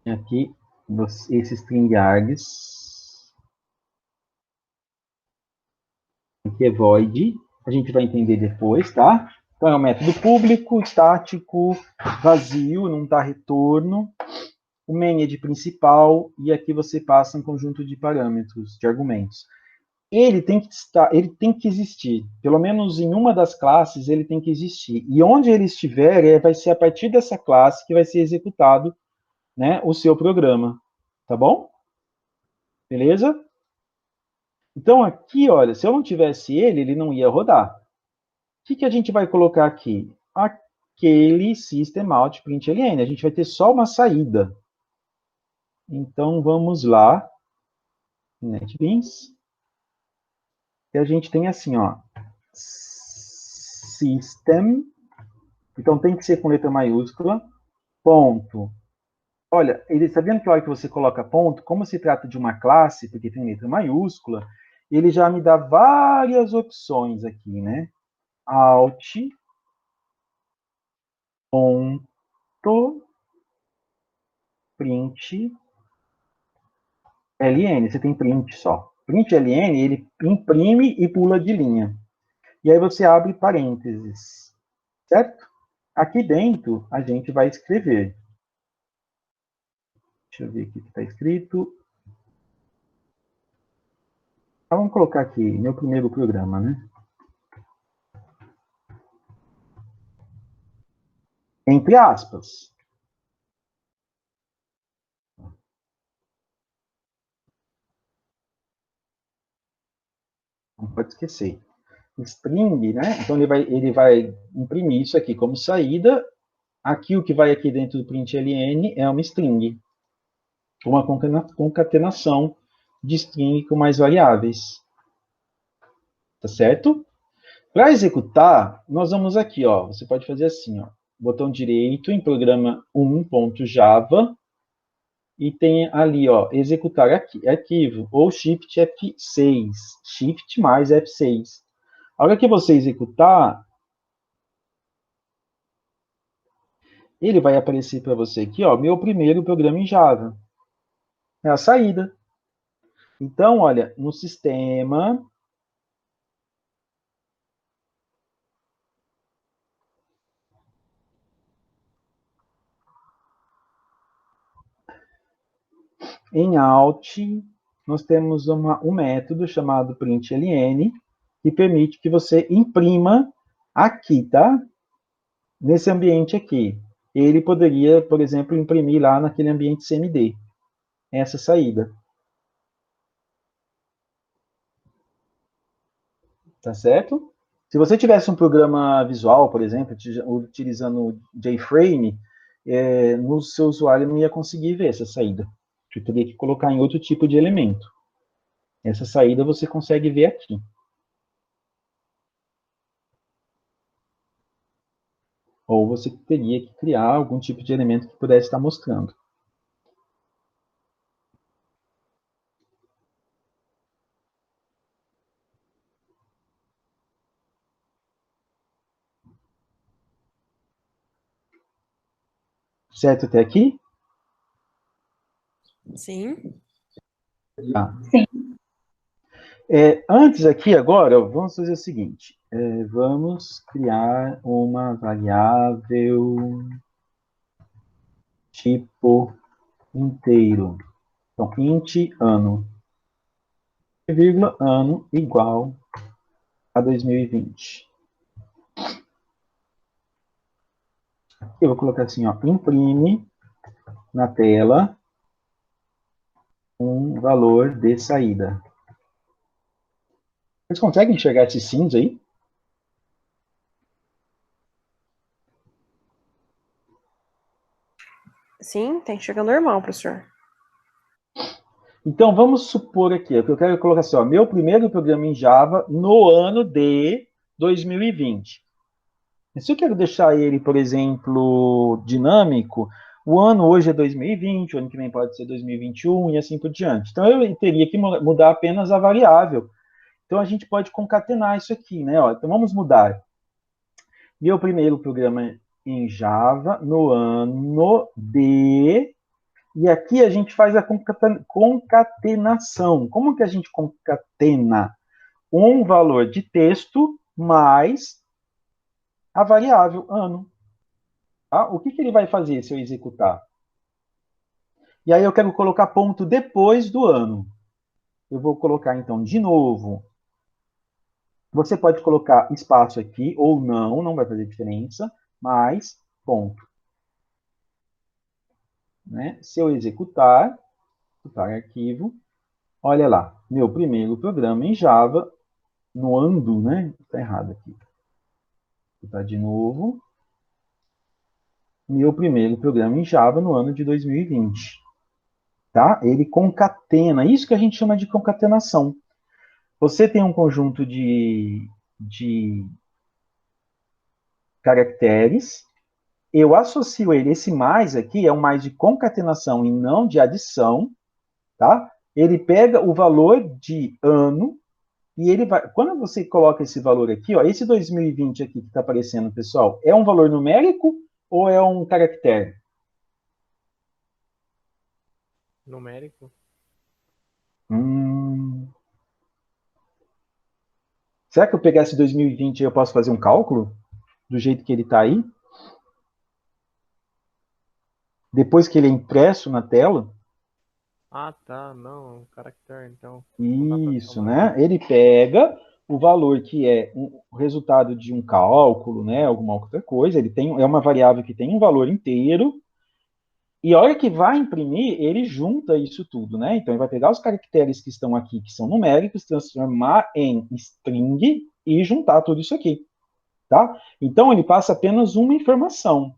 E aqui esse string args aqui é void, a gente vai entender depois, tá? Então é um método público, estático, vazio, não dá retorno. O main é de principal, e aqui você passa um conjunto de parâmetros, de argumentos. ele tem que estar, ele tem que existir. Pelo menos em uma das classes ele tem que existir. E onde ele estiver, vai ser a partir dessa classe que vai ser executado, né, o seu programa. Tá bom? Beleza? Então aqui, olha, se eu não tivesse ele, ele não ia rodar. O que a gente vai colocar aqui? Aquele system out println. A gente vai ter só uma saída. Então vamos lá, NetBeans. E a gente tem assim, ó, system, então tem que ser com letra maiúscula, ponto. Olha, ele está vendo que a hora que você coloca ponto, como se trata de uma classe, porque tem letra maiúscula, ele já me dá várias opções aqui, né? Alt, ponto, print, ln, você tem print só. Print ln, ele imprime e pula de linha. E aí você abre parênteses, certo? Aqui dentro, a gente vai escrever. Deixa eu ver aqui o que está escrito. Então, vamos colocar aqui, meu primeiro programa, né? Entre aspas. Não pode esquecer. String, né? Então, ele vai imprimir isso aqui como saída. Aqui, o que vai aqui dentro do println é uma string. Uma concatenação de string com mais variáveis. Tá certo? Para executar, nós vamos aqui, ó. Você pode fazer assim, ó. Botão direito em programa 1.java e tem ali, ó, executar arquivo ou Shift F6, Shift mais F6. A hora que você executar, ele vai aparecer para você aqui, ó, meu primeiro programa em Java. É a saída. Então, olha, no sistema, em Alt, nós temos um método chamado println, que permite que você imprima aqui, tá? Nesse ambiente aqui. Ele poderia, por exemplo, imprimir lá naquele ambiente CMD. Essa saída. Tá certo? Se você tivesse um programa visual, por exemplo, utilizando o JFrame, no seu usuário não ia conseguir ver essa saída. Você teria que colocar em outro tipo de elemento. Essa saída você consegue ver aqui. Ou você teria que criar algum tipo de elemento que pudesse estar mostrando. Certo até aqui? Sim. Tá. Sim. Antes aqui, agora, vamos fazer o seguinte. Vamos criar uma variável tipo inteiro. Então, int ano. Vírgula, ano igual a 2020. Eu vou colocar assim, ó, imprime na tela um valor de saída. Vocês conseguem enxergar esses sims aí? Sim, tá enxergando normal, professor. Então, vamos supor aqui, o que eu quero colocar assim, ó, meu primeiro programa em Java no ano de 2020. Se eu quero deixar ele, por exemplo, dinâmico, o ano hoje é 2020, o ano que vem pode ser 2021 e assim por diante. Então, eu teria que mudar apenas a variável. Então, a gente pode concatenar isso aqui, né? Ó, então, vamos mudar. Meu primeiro programa em Java no ano de... E aqui a gente faz a concatenação. Como que a gente concatena? Um valor de texto mais a variável ano. Tá? O que ele vai fazer se eu executar? E aí eu quero colocar ponto depois do ano. eu vou colocar, então, de novo. Você pode colocar espaço aqui ou não, não vai fazer diferença, mas ponto. Né? Se eu executar arquivo, olha lá, meu primeiro programa em Java, no undo, né? Está errado aqui. Vou botar de novo. Meu primeiro programa em Java no ano de 2020. Tá? Ele concatena, isso que a gente chama de concatenação. Você tem um conjunto de caracteres, eu associo ele, esse mais aqui é um mais de concatenação e não de adição, tá? Ele pega o valor de ano e ele vai, quando você coloca esse valor aqui, ó, esse 2020 aqui que está aparecendo, pessoal, é um valor numérico ou é um caractere? Numérico? Será que eu pegar esse 2020 e eu posso fazer um cálculo do jeito que ele está aí? Depois que ele é impresso na tela? Ah, tá, não, caractere, então. Isso, né? Ele pega o valor que é o resultado de um cálculo, né? Alguma outra coisa, ele tem, é uma variável que tem um valor inteiro, e a hora que vai imprimir, ele junta isso tudo, né? Então, ele vai pegar os caracteres que estão aqui, que são numéricos, transformar em string e juntar tudo isso aqui, tá? Então, ele passa apenas uma informação.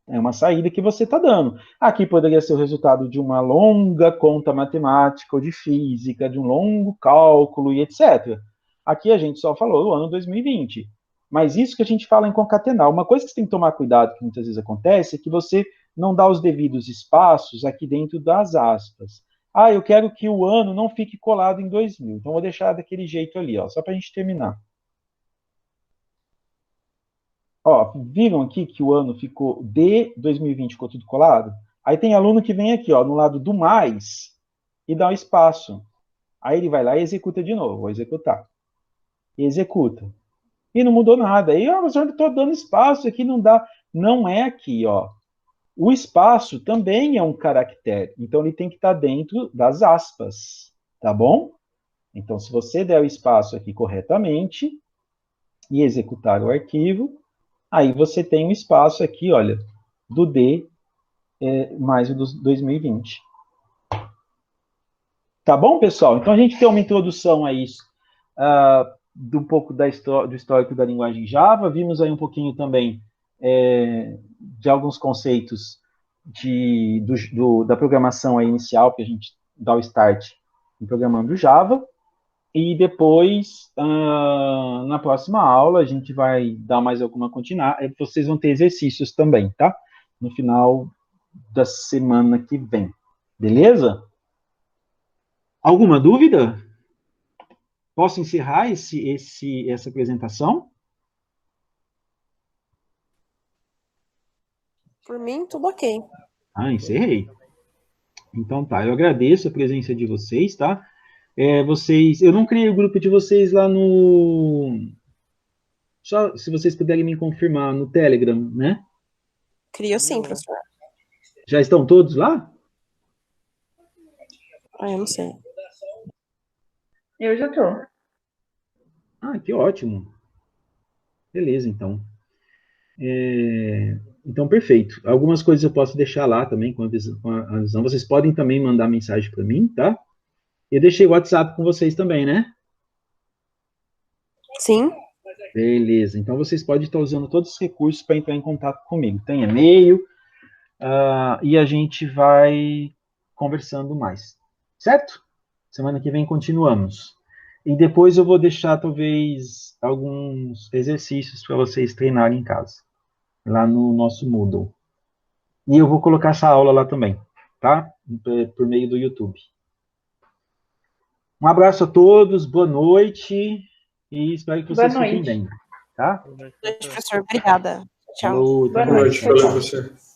É uma saída que você está dando. Aqui poderia ser o resultado de uma longa conta matemática ou de física, de um longo cálculo e etc. Aqui a gente só falou do ano 2020. Mas isso que a gente fala em concatenar. Uma coisa que você tem que tomar cuidado, que muitas vezes acontece, é que você não dá os devidos espaços aqui dentro das aspas. Ah, eu quero que o ano não fique colado em 2000. Então, vou deixar daquele jeito ali, ó, só para a gente terminar. Ó, viram aqui que o ano ficou de 2020, ficou tudo colado? Aí tem aluno que vem aqui, ó, no lado do mais, e dá um espaço. Aí ele vai lá e executa de novo. Vou executar. E executa. E não mudou nada. Aí, ó, mas eu estou dando espaço aqui, não dá. Não é aqui, ó. O espaço também é um caractere. Então, ele tem que estar dentro das aspas. Tá bom? Então, se você der o espaço aqui corretamente e executar o arquivo, aí você tem um espaço aqui, olha, do D mais o do 2020. Tá bom, pessoal? Então a gente tem uma introdução aí do um pouco do histórico da linguagem Java. Vimos aí um pouquinho também de alguns conceitos da programação aí inicial, que a gente dá o start em programando Java. E depois, na próxima aula, a gente vai dar mais alguma continuidade. Vocês vão ter exercícios também, tá? No final da semana que vem. Beleza? Alguma dúvida? Posso encerrar essa apresentação? Por mim, tudo ok. Encerrei. Então tá, eu agradeço a presença de vocês, tá? Eu não criei o grupo de vocês lá no... Só se vocês puderem me confirmar no Telegram, né? Crio sim, professor. Já estão todos lá? Eu não sei. Eu já tô. Que ótimo. Beleza, então. Então, perfeito. Algumas coisas eu posso deixar lá também com a visão. Vocês podem também mandar mensagem para mim, tá? Eu deixei o WhatsApp com vocês também, né? Sim. Beleza. Então, vocês podem estar usando todos os recursos para entrar em contato comigo. Tem e-mail, e a gente vai conversando mais. Certo? Semana que vem continuamos. E depois eu vou deixar, talvez, alguns exercícios para vocês treinarem em casa. Lá no nosso Moodle. E eu vou colocar essa aula lá também, tá? Por meio do YouTube. Um abraço a todos, boa noite, e espero que vocês fiquem bem, tá? Boa noite, professor. Obrigada. Tchau. Falou, Boa Boa noite, Tchau, valeu, tchau. professor.